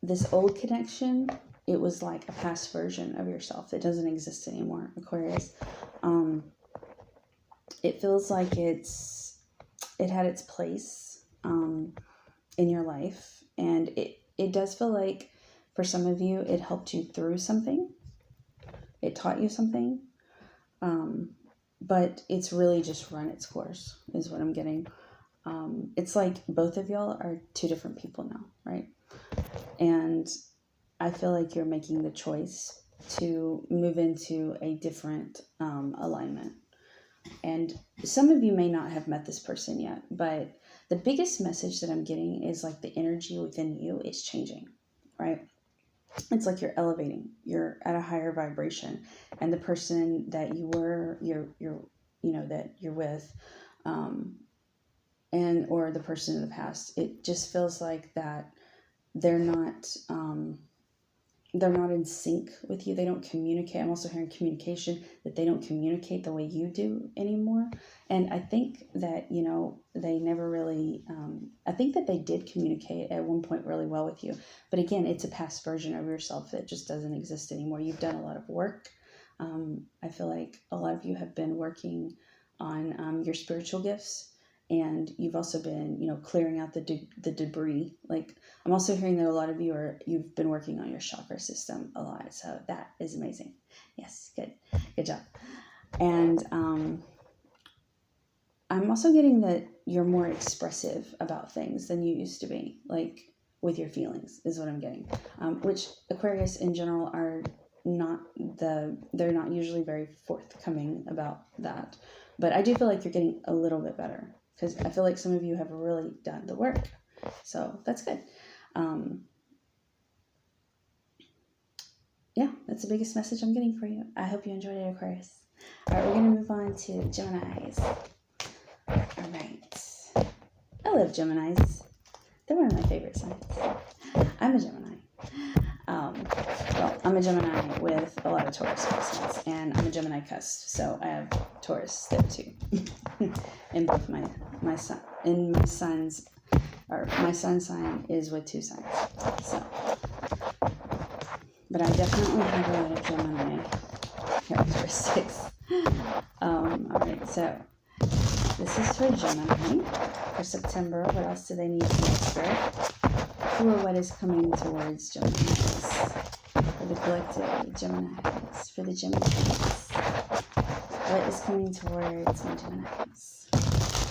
this old connection, it was like a past version of yourself that doesn't exist anymore, Aquarius. It feels like it had its place in your life, and it does feel like for some of you it helped you through something, it taught you something, but it's really just run its course is what I'm getting. It's like both of y'all are two different people now, right? And I feel like you're making the choice to move into a different alignment. And some of you may not have met this person yet, but the biggest message that I'm getting is like the energy within you is changing, right? It's like you're elevating, you're at a higher vibration, and the person that you were, that you're with, and or the person in the past, it just feels like that they're not in sync with you. They don't communicate. I'm also hearing communication, that they don't communicate the way you do anymore. And I think that, they never really, I think that they did communicate at one point really well with you. But again, it's a past version of yourself that just doesn't exist anymore. You've done a lot of work. I feel like a lot of you have been working on your spiritual gifts And you've also been, clearing out the debris. Like, I'm also hearing that a lot of you've been working on your chakra system a lot. So that is amazing. Yes, good job. And I'm also getting that you're more expressive about things than you used to be, like with your feelings is what I'm getting. Which Aquarius in general they're not usually very forthcoming about that. But I do feel like you're getting a little bit better, because I feel like some of you have really done the work. So that's good. Yeah, that's the biggest message I'm getting for you. I hope you enjoyed it, Aquarius. All right, we're going to move on to Geminis. All right. I love Geminis. They're one of my favorite signs. I'm a Gemini. Well, I'm a Gemini with a lot of Taurus placements, and I'm a Gemini cusp, so I have Taurus there too. In both my sun, in my sun's, or my sun sign is with 2 signs. So, but I definitely have a lot of Gemini characteristics. All right, so this is for Gemini for September. What else do they need to know, Spirit? Who or what is coming towards Geminis? For the collective Geminis. For the Geminis. What is coming towards my Geminis?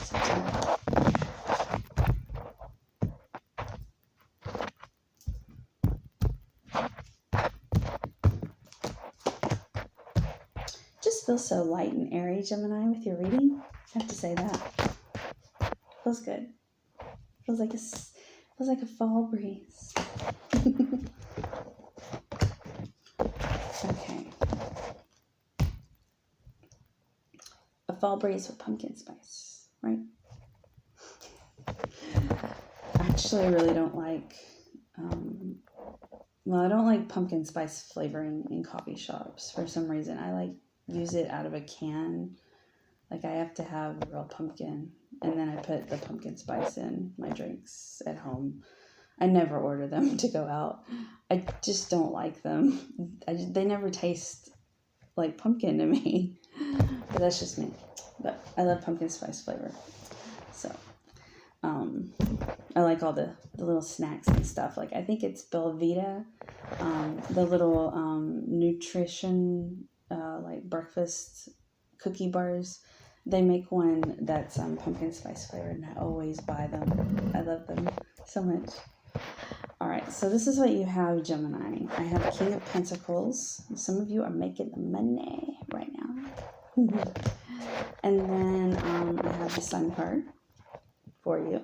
September. Just feels so light and airy, Gemini, with your reading. I have to say that. Feels good. Feels like a fall breeze. Okay. A fall breeze with pumpkin spice, right? Actually, I really don't like, I don't like pumpkin spice flavoring in coffee shops for some reason. I use it out of a can. Like, I have to have real pumpkin, and then I put the pumpkin spice in my drinks at home. I never order them to go out. I just don't like them. They never taste like pumpkin to me. But that's just me. But I love pumpkin spice flavor. So, I like all the little snacks and stuff. Like, I think it's Belvita, the little nutrition, like breakfast cookie bars. They make one that's pumpkin spice flavored, and I always buy them. I love them so much. All right, so this is what you have, Gemini. I have King of Pentacles. Some of you are making the money right now. And then I have the Sun card for you.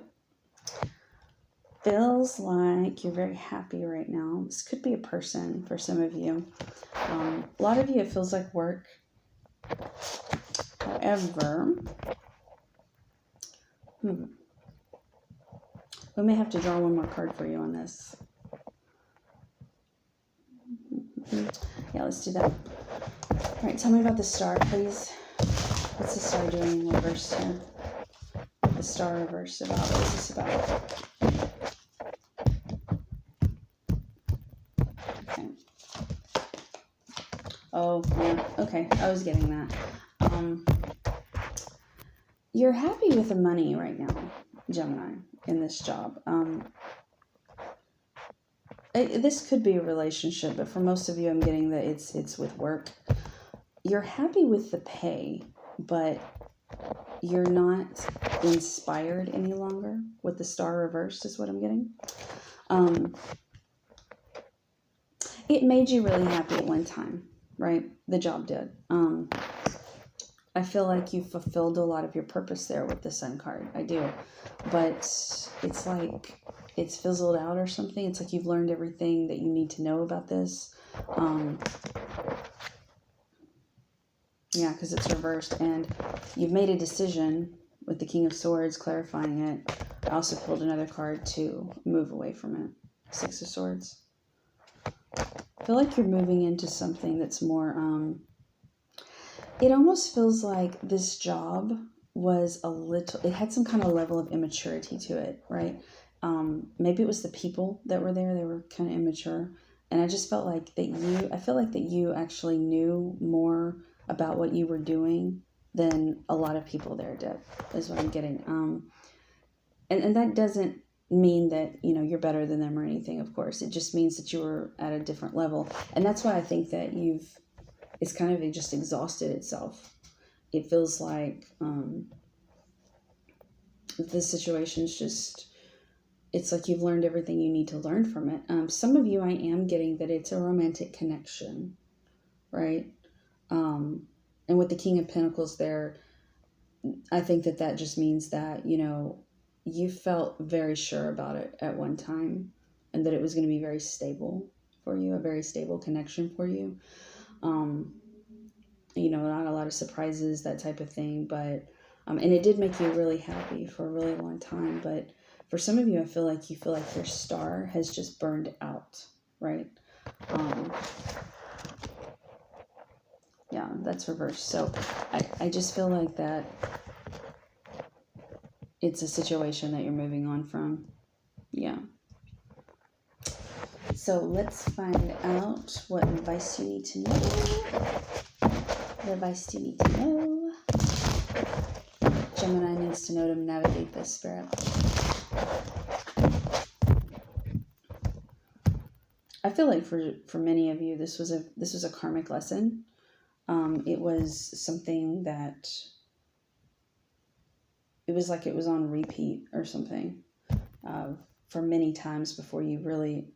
Feels like you're very happy right now. This could be a person for some of you. A lot of you, it feels like work. However, we may have to draw one more card for you on this. Yeah, let's do that. All right, tell me about the star, please. What's the star doing in reverse here? The star reversed about. What is this about? Okay. Oh, yeah. Okay, I was getting that. You're happy with the money right now, Gemini, in this job. This could be a relationship, but for most of you, I'm getting that it's with work. You're happy with the pay, but you're not inspired any longer with the star reversed is what I'm getting. It made you really happy at one time, right? The job did. I feel like you fulfilled a lot of your purpose there with the Sun card. I do. But it's like it's fizzled out or something. It's like you've learned everything that you need to know about this. Yeah, because it's reversed. And you've made a decision with the King of Swords, clarifying it. I also pulled another card to move away from it. 6 of Swords. I feel like you're moving into something that's more... it almost feels like this job was it had some kind of level of immaturity to it, right? Maybe it was the people that were there. They were kind of immature. And I just felt like that you actually knew more about what you were doing than a lot of people there did, is what I'm getting. And that doesn't mean that, you know, you're better than them or anything, of course. It just means that you were at a different level. And that's why I think that it's kind of just exhausted itself. It feels like the situation's just, it's like you've learned everything you need to learn from it. Some of you, I am getting that it's a romantic connection, right? And with the King of Pentacles there, I think that just means that, you know, you felt very sure about it at one time, and that it was going to be very stable for you, a very stable connection for you. You know, not a lot of surprises, that type of thing, but, and it did make you really happy for a really long time. But for some of you, I feel like you feel like your star has just burned out, right? Yeah, that's reversed. So I just feel like that it's a situation that you're moving on from. Yeah. So let's find out what advice you need to know. What advice do you need to know? Gemini needs to know to navigate this, Spirit. I feel like for many of you, this was a karmic lesson. It was something that it was like it was on repeat or something for many times before you really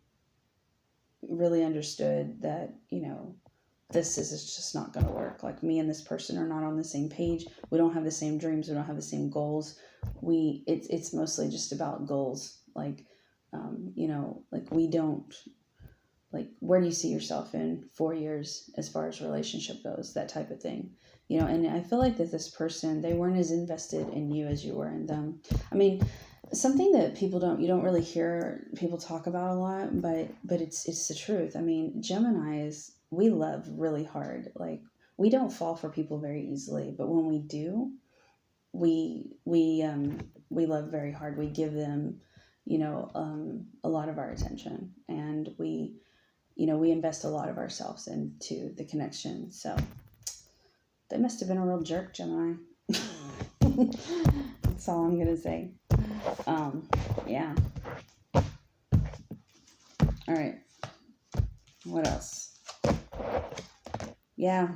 understood that, you know, this is just not going to work. Like, me and this person are not on the same page. We don't have the same dreams. We don't have the same goals. It's mostly just about goals. Like, you know, like we don't, like, where do you see yourself in 4 years as far as relationship goes, that type of thing, you know? And I feel like that this person, they weren't as invested in you as you were in them. I mean, something that you don't really hear people talk about a lot, but it's the truth. I mean, Geminis, we love really hard. Like, we don't fall for people very easily, but when we do, we love very hard. We give them, you know, a lot of our attention, and we invest a lot of ourselves into the connection. So they must have been a real jerk, Gemini. That's all I'm gonna say. Yeah. All right. What else? Yeah.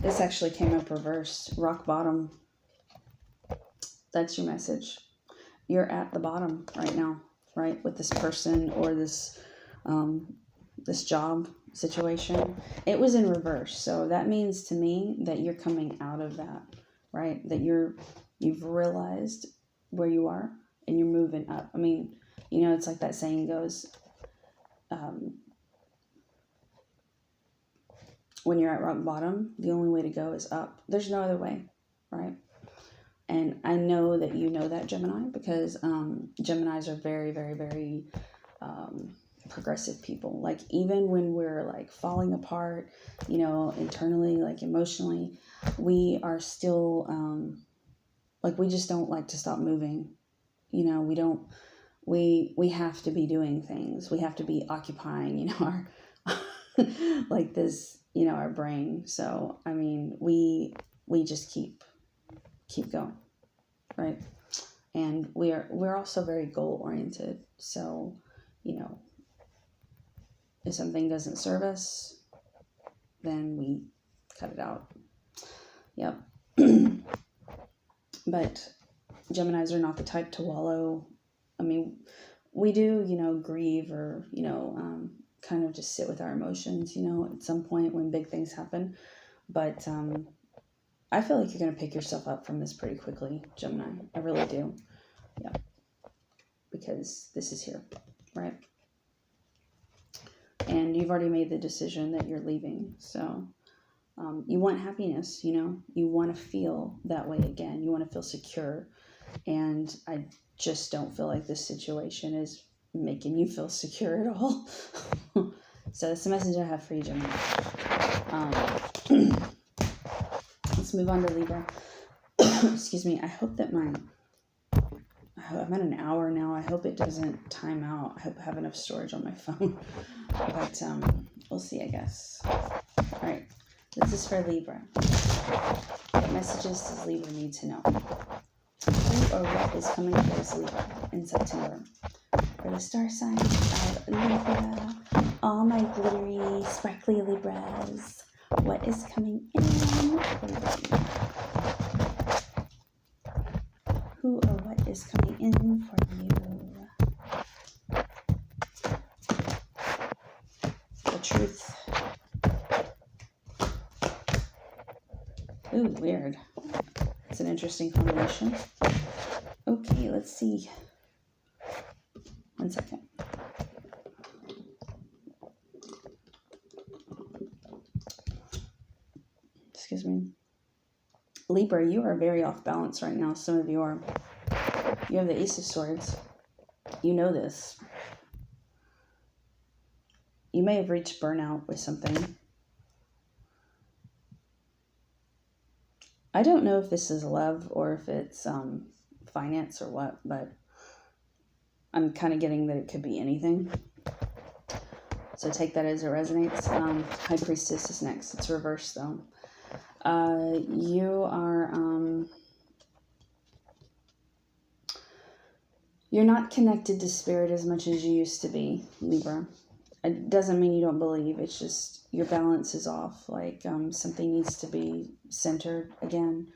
This actually came up reversed. Rock bottom. That's your message. You're at the bottom right now, right? With this person or this job situation. It was in reverse. So that means to me that you're coming out of that, right? That you've realized where you are and you're moving up. I mean, you know, it's like that saying goes, when you're at rock bottom, the only way to go is up. There's no other way, right? And I know that you know that, Gemini, because Geminis are very, very, very progressive people. Like, even when we're like falling apart, you know, internally, like emotionally, we are still like, we just don't like to stop moving. You know, we have to be doing things. We have to be occupying, you know, our like this, you know, our brain. So I mean, we just keep going, right? And we're also very goal oriented. So, you know, if something doesn't serve us, then we cut it out. Yep. But Geminis are not the type to wallow. I mean, we do, you know, grieve or, you know, kind of just sit with our emotions, you know, at some point when big things happen. But I feel like you're going to pick yourself up from this pretty quickly, Gemini. I really do. Yeah. Because this is here, right? And you've already made the decision that you're leaving. So you want happiness, you know, you want to feel that way again. You want to feel secure. And I just don't feel like this situation is making you feel secure at all. So that's the message I have for you, Gemini. Let's move on to Libra. Excuse me. I hope that I'm at an hour now. I hope it doesn't time out. I hope I have enough storage on my phone. But we'll see, I guess. All right. This is for Libra. What messages does Libra need to know? Who or what is coming towards Libra in September? For the star sign of Libra, all my glittery, sparkly Libras, what is coming in for you? Who or what is coming in for you? The truth. Ooh, weird. It's an interesting combination. Okay, let's see. 1 second. Excuse me. Libra, you are very off balance right now. Some of you are. You have the Ace of Swords. You know this. You may have reached burnout with something. I don't know if this is love or if it's finance or what, but I'm kind of getting that it could be anything. So take that as it resonates. High Priestess is next. It's reversed though. You are, you're not connected to spirit as much as you used to be, Libra. It doesn't mean you don't believe. It's just your balance is off. Like something needs to be centered again.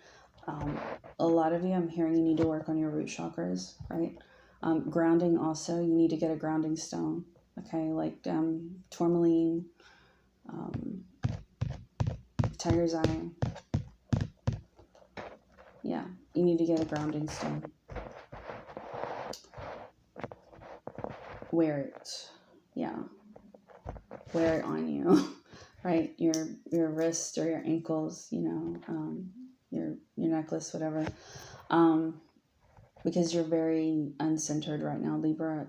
A lot of you, I'm hearing you need to work on your root chakras, right? Grounding also, you need to get a grounding stone. Okay, like tourmaline, tiger's eye. Yeah, you need to get a grounding stone. Wear it. Yeah. Wear it on you, right? Your wrist or your ankles, you know, your necklace, whatever. Because you're very uncentered right now, Libra.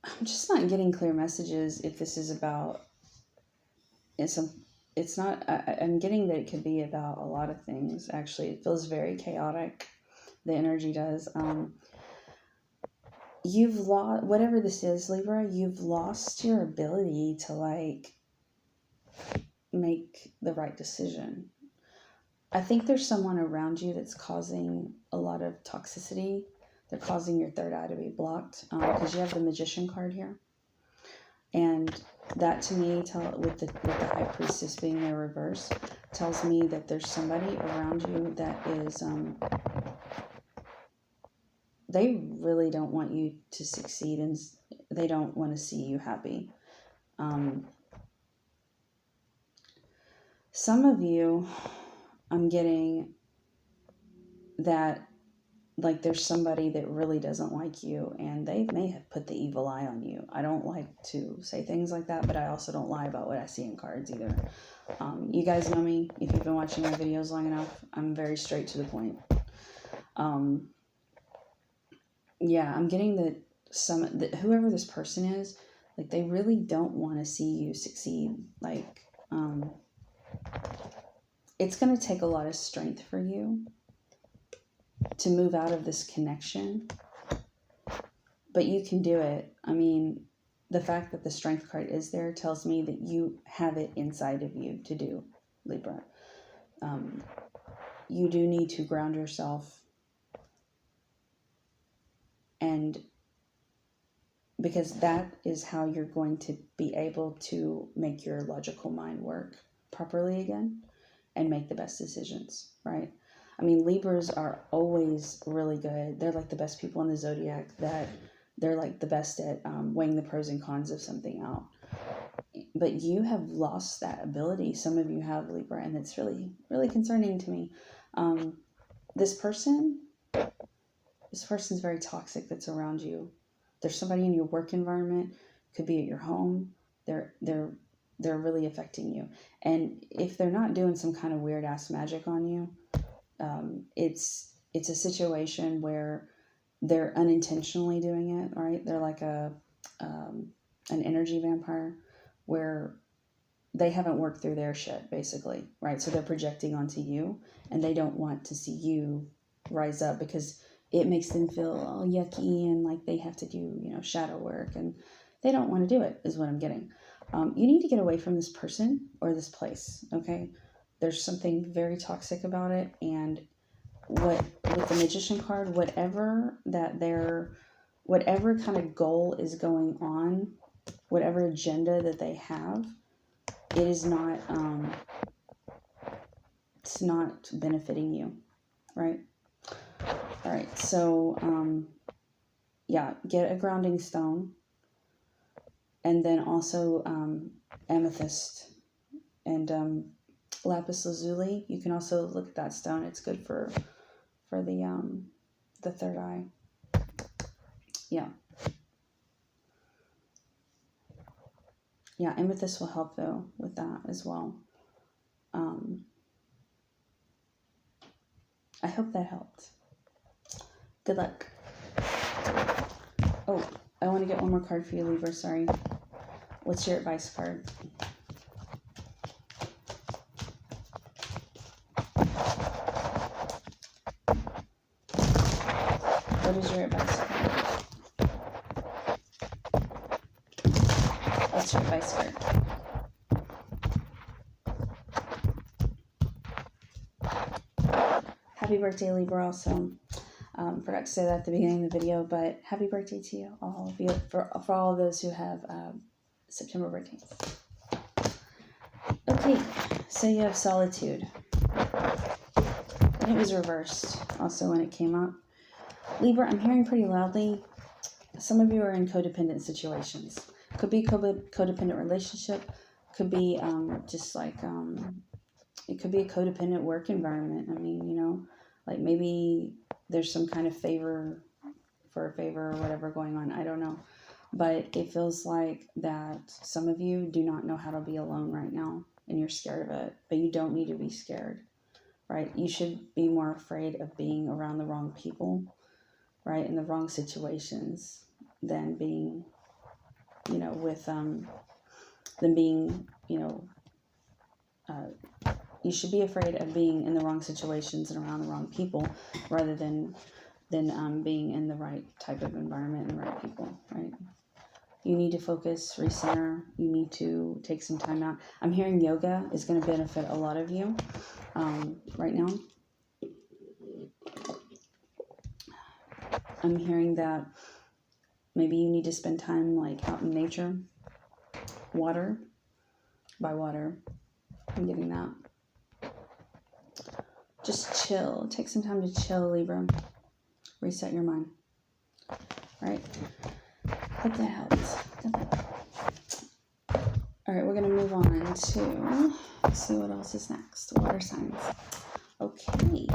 I'm just not getting clear messages if this is about, it's not, I'm getting that it could be about a lot of things, actually. It feels very chaotic, the energy does. You've lost, whatever this is, Libra, you've lost your ability to, like, make the right decision. I think there's someone around you that's causing a lot of toxicity. They're causing your third eye to be blocked because you have the Magician card here. And that to me, with the High Priestess being their reverse, tells me that there's somebody around you that is, they really don't want you to succeed and they don't want to see you happy. Some of you, I'm getting that, like, there's somebody that really doesn't like you and they may have put the evil eye on you. I don't like to say things like that, but I also don't lie about what I see in cards either. You guys know me. If you've been watching my videos long enough, I'm very straight to the point. Yeah, I'm getting that whoever this person is, like, they really don't want to see you succeed. Like, it's going to take a lot of strength for you to move out of this connection, but you can do it. I mean, the fact that the Strength card is there tells me that you have it inside of you to do, Libra. You do need to ground yourself, and because that is how you're going to be able to make your logical mind work properly again and make the best decisions, right? I mean, Libras are always really good. They're like the best people in the zodiac, that they're like the best at weighing the pros and cons of something out. But you have lost that ability. Some of you have, Libra, and it's really, really concerning to me. This person's very toxic that's around you. There's somebody in your work environment, could be at your home. They're really affecting you. And if they're not doing some kind of weird ass magic on you, it's a situation where they're unintentionally doing it, right? They're like an energy vampire where they haven't worked through their shit, basically, right? So they're projecting onto you, and they don't want to see you rise up because it makes them feel all yucky and like they have to do, shadow work, and they don't want to do it, is what I'm getting. You need to get away from this person or this place, okay? There's something very toxic about it, and with the Magician card, whatever kind of goal is going on, whatever agenda that they have, it is not, it's not benefiting you, right? All right, so, yeah, get a grounding stone, and then also amethyst and lapis lazuli. You can also look at that stone. It's good for the third eye. Yeah. Yeah, amethyst will help though with that as well. I hope that helped. Good luck. Oh, I want to get one more card for you, Libra. Sorry. What's your advice card? What is your advice card? What's your advice card? Happy birthday, Libra, also. Forgot to say that at the beginning of the video, but happy birthday to you, all of you, for all of those who have September birthdays. Okay, so you have solitude. And it was reversed also when it came up. Libra, I'm hearing pretty loudly, some of you are in codependent situations. Could be codependent relationship, could be just like, it could be a codependent work environment. I mean, you know, like maybe there's some kind of favor or whatever going on. I don't know. But it feels like that some of you do not know how to be alone right now, and you're scared of it, but you don't need to be scared, right? You should be more afraid of being around the wrong people, right, in the wrong situations than being, you know, with, than being, you know, you should be afraid of being in the wrong situations and around the wrong people rather than being in the right type of environment and the right people, right? You need to focus, recenter. You need to take some time out. I'm hearing yoga is going to benefit a lot of you right now. I'm hearing that maybe you need to spend time like out in nature. Water. By water. I'm getting that. Just chill. Take some time to chill, Libra. Reset your mind. All right. Hope that helps. All right, we're going to move on to see what else is next. Water signs. Okay.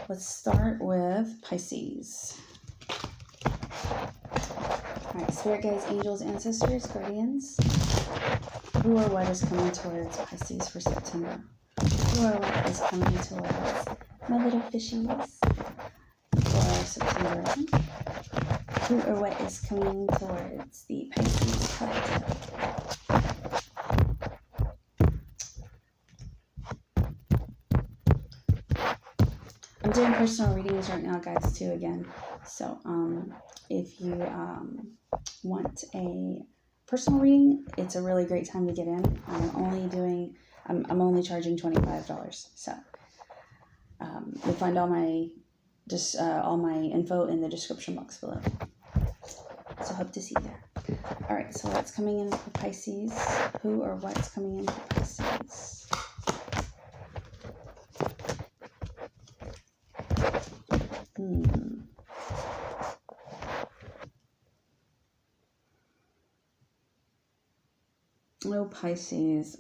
Let's start with Pisces. All right, spirit guides, angels, ancestors, guardians. Who or what is coming towards Pisces for September? Who or what is coming towards my little fishies for September? Who or what is coming towards the Pisces collective? I'm doing personal readings right now, guys, too, again. So if you want a personal reading, it's a really great time to get in. I'm only charging $25. So you'll find all my info in the description box below. So hope to see you there. All right, so what's coming in for Pisces? Who or what's coming in for Pisces? Oh, Pisces.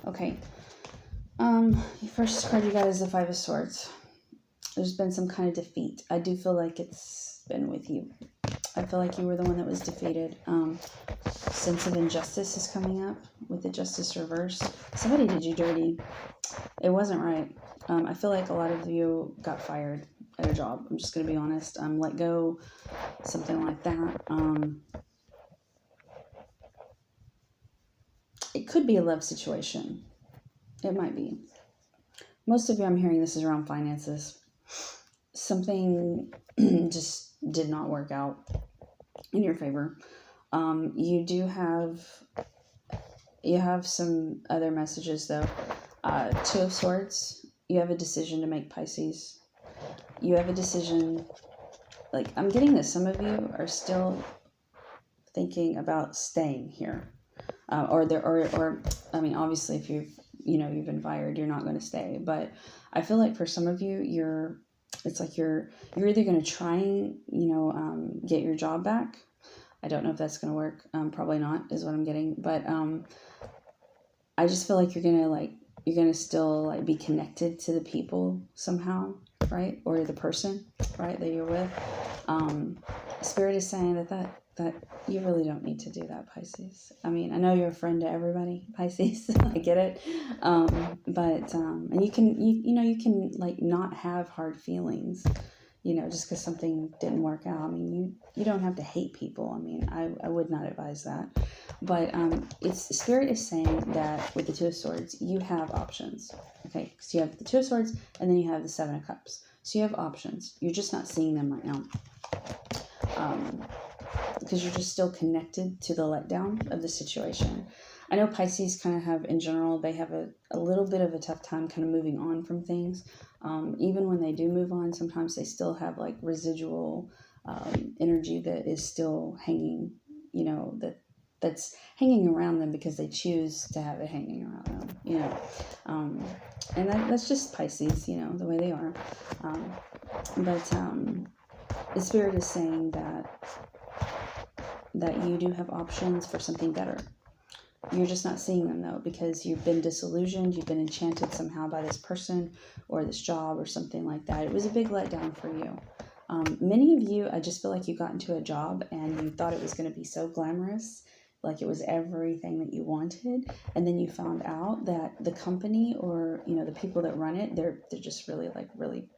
Okay. The first card you got is the Five of Swords. There's been some kind of defeat. I do feel like it's been with you. I feel like you were the one that was defeated. Sense of injustice is coming up with the Justice reversed. Somebody did you dirty. It wasn't right. I feel like a lot of you got fired at a job. I'm just going to be honest. Let go, something like that. It could be a love situation. It might be. Most of you, I'm hearing this is around finances. Something just did not work out in your favor. You have some other messages though. Two of Swords. You have a decision to make, Pisces. You have a decision. Like, I'm getting that some of you are still thinking about staying here, or I mean, obviously, if you've been fired, you're not going to stay. But I feel like for some of you, it's like you're either going to try and get your job back. I don't know if that's going to work. Probably not, is what I'm getting. But I just feel like you're gonna still be connected to the people somehow, right? Or the person, right, that you're with. Spirit is saying that you really don't need to do that, Pisces. I mean, I know you're a friend to everybody, Pisces. I get it. But and you can not have hard feelings, just because something didn't work out. I mean, you don't have to hate people. I mean, I would not advise that. But Spirit is saying that with the Two of Swords, you have options. Okay, so you have the Two of Swords, and then you have the Seven of Cups. So you have options. You're just not seeing them right now. Because you're just still connected to the letdown of the situation. I know Pisces kind of have, in general, they have a little bit of a tough time kind of moving on from things. Even when they do move on, sometimes they still have residual energy that is still hanging, that's hanging around them because they choose to have it hanging around them, and that's just Pisces, the way they are. But the Spirit is saying that you do have options for something better. You're just not seeing them though, because you've been disillusioned, you've been enchanted somehow by this person or this job or something like that. It was a big letdown for you. Many of you, I just feel like you got into a job and you thought it was going to be so glamorous, like it was everything that you wanted, and then you found out that the company or the people that run it, they're just really really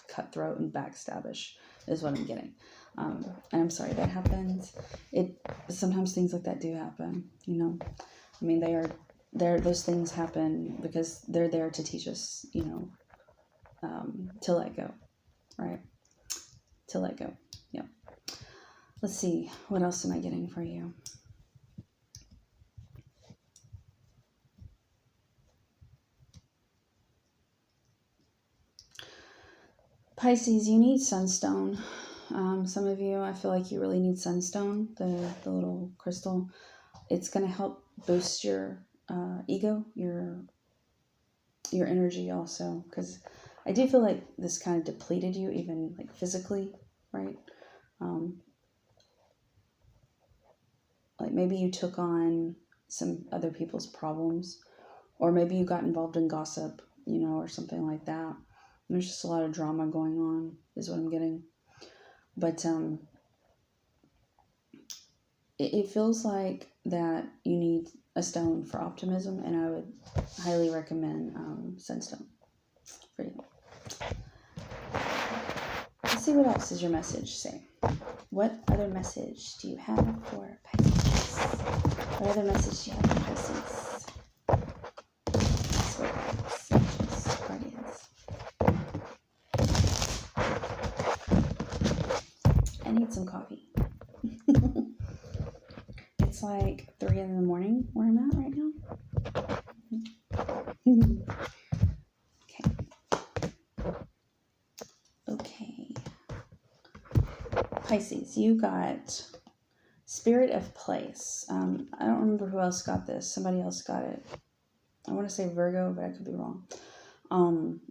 cutthroat and backstabbish, is what I'm getting. And I'm sorry that happens. Sometimes things like that do happen. I mean, those things happen because they're there to teach us, to let go, right? To let go. Yeah. Let's see. What else am I getting for you? Pisces, you need sunstone. Some of you, I feel like you really need sunstone, the little crystal. It's going to help boost your ego, your energy also, because I do feel like this kind of depleted you, even physically, right? Maybe you took on some other people's problems, or maybe you got involved in gossip, or something like that. There's just a lot of drama going on, is what I'm getting. But it feels like that you need a stone for optimism, and I would highly recommend sunstone for you. Let's see what else does your message say. What other message do you have for Pisces? What other message do you have for Pisces? Scorpios, Guardians. I need some coffee. It's 3 a.m. where I'm at right now. Okay. Pisces, you got Spirit of Place. I don't remember who else got this. Somebody else got it. I want to say Virgo, but I could be wrong.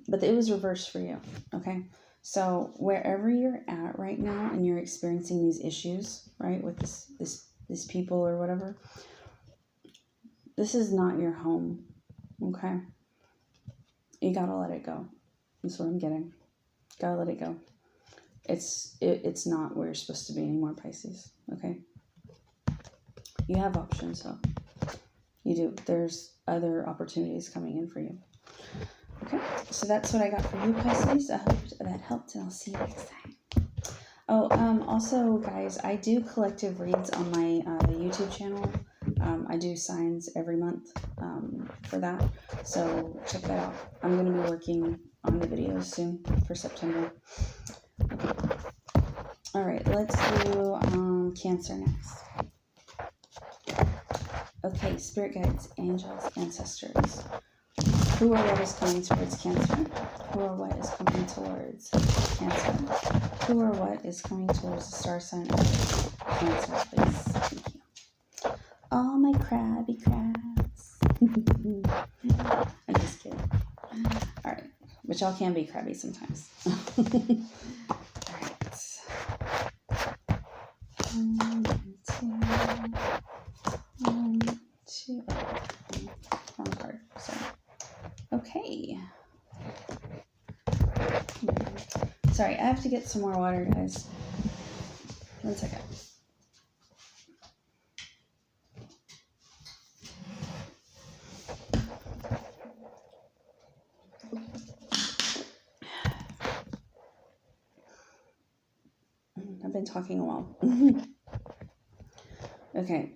But it was reversed for you. Okay. So wherever you're at right now and you're experiencing these issues, right, with this people or whatever, this is not your home. Okay. You gotta let it go. That's what I'm getting. Gotta let it go. It's not where you're supposed to be anymore, Pisces. Okay. You have options though. You do. There's other opportunities coming in for you. Okay. So that's what I got for you, Pisces. I hope that helped, and I'll see you next time. Oh, also, guys, I do collective reads on my YouTube channel. I do signs every month for that. So check that out. I'm going to be working on the videos soon for September. Okay. All right, let's do Cancer next. Okay, spirit guides, angels, ancestors. Who or what is coming towards Cancer? Who or what is coming towards Cancer? Who or what is coming towards the star sign of Cancer, please? Thank you. All my crabby crabs. I'm just kidding. All right, but y'all can be crabby sometimes. All right. 1, 2. Wrong card. Sorry. Okay. Sorry, I have to get some more water, guys. 1 second. I've been talking a while. Okay.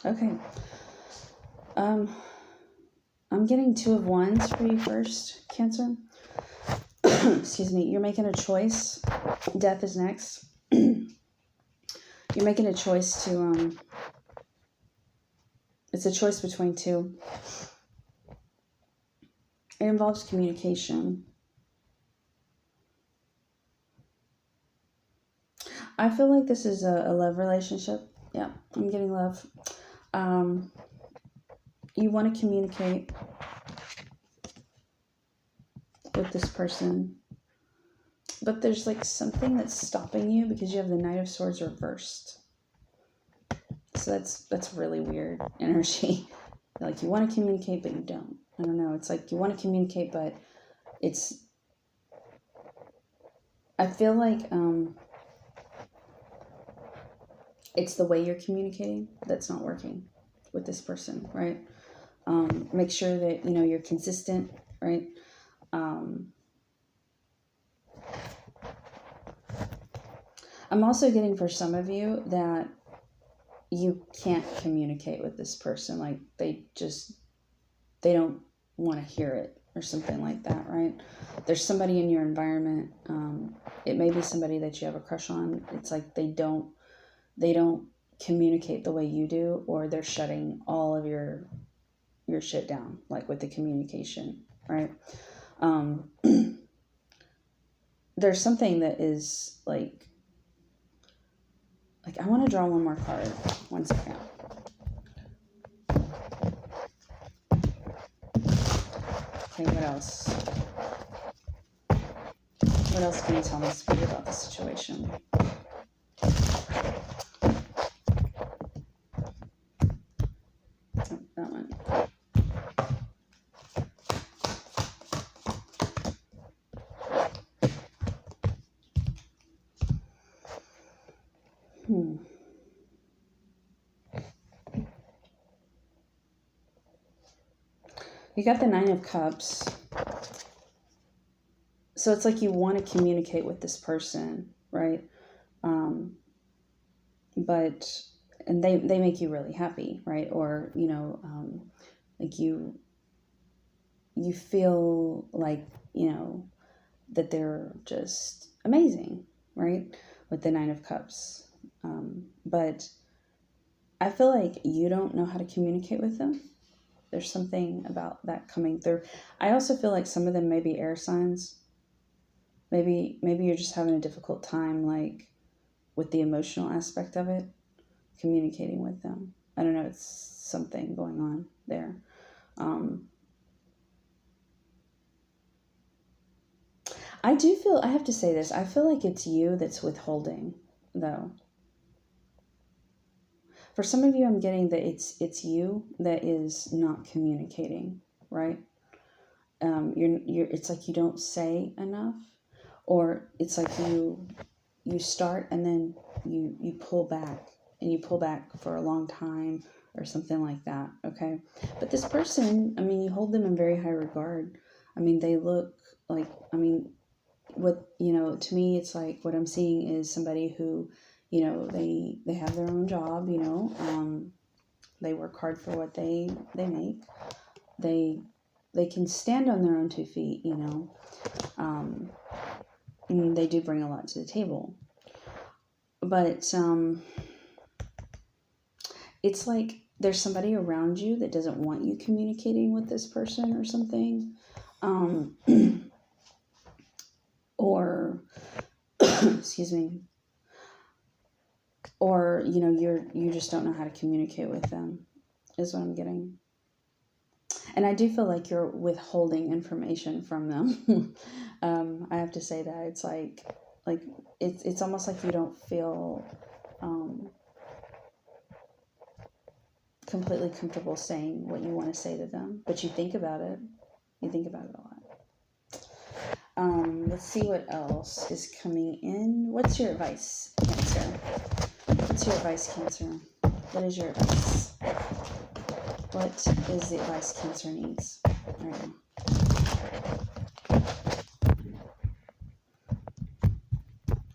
Okay. I'm getting 2 of Wands for you first, Cancer. Excuse me. You're making a choice. Death is next. You're making a choice to, it's a choice between 2. It involves communication. I feel like this is a love relationship. Yeah, I'm getting love. You want to communicate with this person, but there's like something that's stopping you because you have the Knight of Swords reversed. So that's really weird energy. Like you want to communicate, but you don't. I don't know. It's like you want to communicate, but I feel like it's the way you're communicating that's not working with this person, right? Make sure that, you're consistent, right? I'm also getting for some of you that you can't communicate with this person. Like they don't want to hear it or something like that, right? There's somebody in your environment. It may be somebody that you have a crush on. It's like they don't communicate the way you do, or they're shutting all of your shit down, like with the communication, right? There's something that is like I want to draw one more card. 1 second. Okay, what else? What else can you tell me, Spirit, about the situation? Oh, that one. You got the 9 of Cups. So it's like you want to communicate with this person, right? And they make you really happy, right? Or, like you feel like, that they're just amazing, right? With the 9 of Cups. But I feel like you don't know how to communicate with them. There's something about that coming through. I also feel like some of them may be air signs. Maybe you're just having a difficult time, like, with the emotional aspect of it, communicating with them. I don't know, it's something going on there. I have to say this, I feel like it's you that's withholding, though. For some of you, I'm getting that it's you that is not communicating, right? It's like you don't say enough, or it's like you start and then you pull back, and you pull back for a long time or something like that, okay? But this person, you hold them in very high regard. They look like, to me, it's like what I'm seeing is somebody who, they have their own job, they work hard for what they make. they can stand on their own 2 feet, you know. And they do bring a lot to the table. But it's like there's somebody around you that doesn't want you communicating with this person or something. Or, excuse me, or, you know, you just don't know how to communicate with them, is what I'm getting. And I do feel like you're withholding information from them. I have to say that. It's like it's almost like you don't feel completely comfortable saying what you want to say to them, but you think about it. You think about it a lot. Let's see what else is coming in. What's your advice, Cancer? What's your advice, Cancer? What is your advice? What is the advice Cancer needs right now?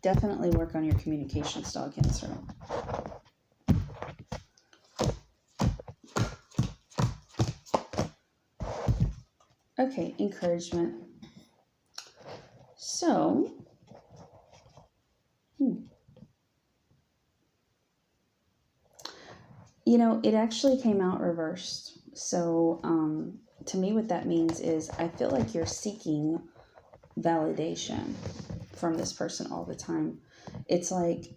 Definitely work on your communication style, Cancer. Okay, encouragement. So, you know, it actually came out reversed. So, to me, what that means is I feel like you're seeking validation from this person all the time. It's like,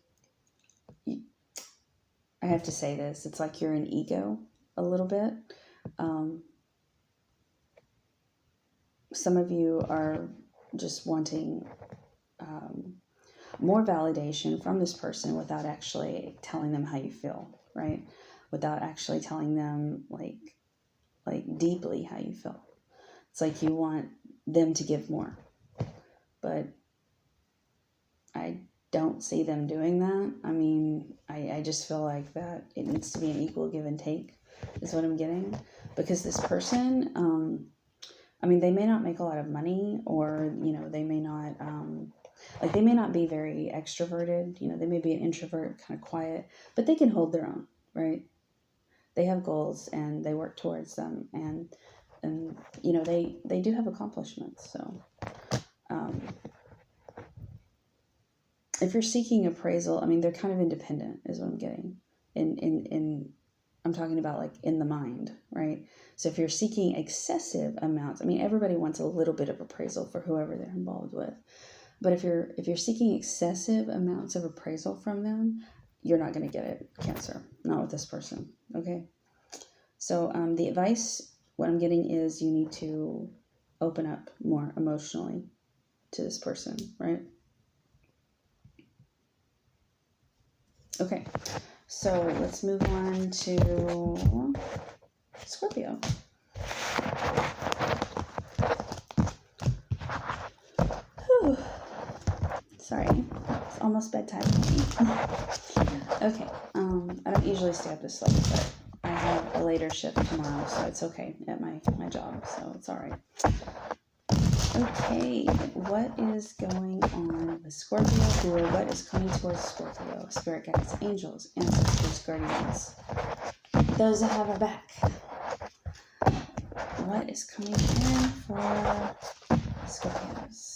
I have to say this, it's like you're an ego a little bit. Some of you are just wanting more validation from this person without actually telling them how you feel, right? Without actually telling them like deeply how you feel. It's like you want them to give more, but I don't see them doing that. I mean, I just feel like that it needs to be an equal give and take is what I'm getting, because this person, I mean, they may not make a lot of money, or, you know, they may not, they may not be very extroverted, you know, they may be an introvert, kind of quiet, but they can hold their own, right? They have goals and they work towards them, and you know, they do have accomplishments. So, if you're seeking appraisal, I mean, they're kind of independent is what I'm getting. I'm talking about like in the mind, right? So if you're seeking excessive amounts, I mean, everybody wants a little bit of appraisal for whoever they're involved with. But if you're seeking excessive amounts of appraisal from them, you're not going to get it, Cancer. Not with this person, okay? So the advice, what I'm getting is you need to open up more emotionally to this person, right? Okay, so let's move on to Scorpio. Whew. Sorry, it's almost bedtime. Okay, I don't usually stay up this late, but I have a later shift tomorrow, so it's okay at my job, so it's all right. Okay, what is going on with Scorpio, or what is coming towards Scorpio? Spirit guides, angels, ancestors, guardians, those that have our back. What is coming in for Scorpios?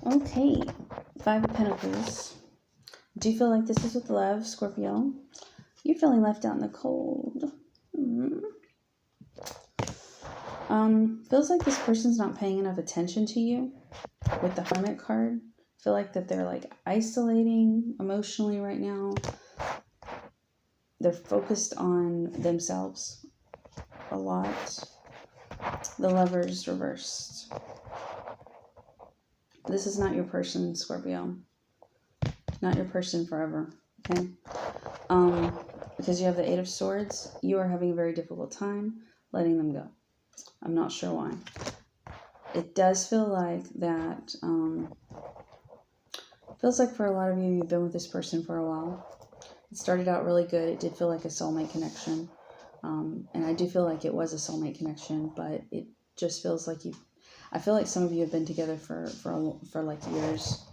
Okay, Five of Pentacles. Do you feel like this is with love, Scorpio? You're feeling left out in the cold. Feels like this person's not paying enough attention to you with the Hermit card. Feel like that they're like isolating emotionally right now. They're focused on themselves a lot. The Lovers reversed. This is not your person, Scorpio. Not your person forever, okay? Because you have the Eight of Swords, you are having a very difficult time letting them go. I'm not sure why. It does feel like that, Feels like for a lot of you, you've been with this person for a while. It started out really good. It did feel like a soulmate connection. And I do feel like it was a soulmate connection, but it just feels like I feel like some of you have been together for like years.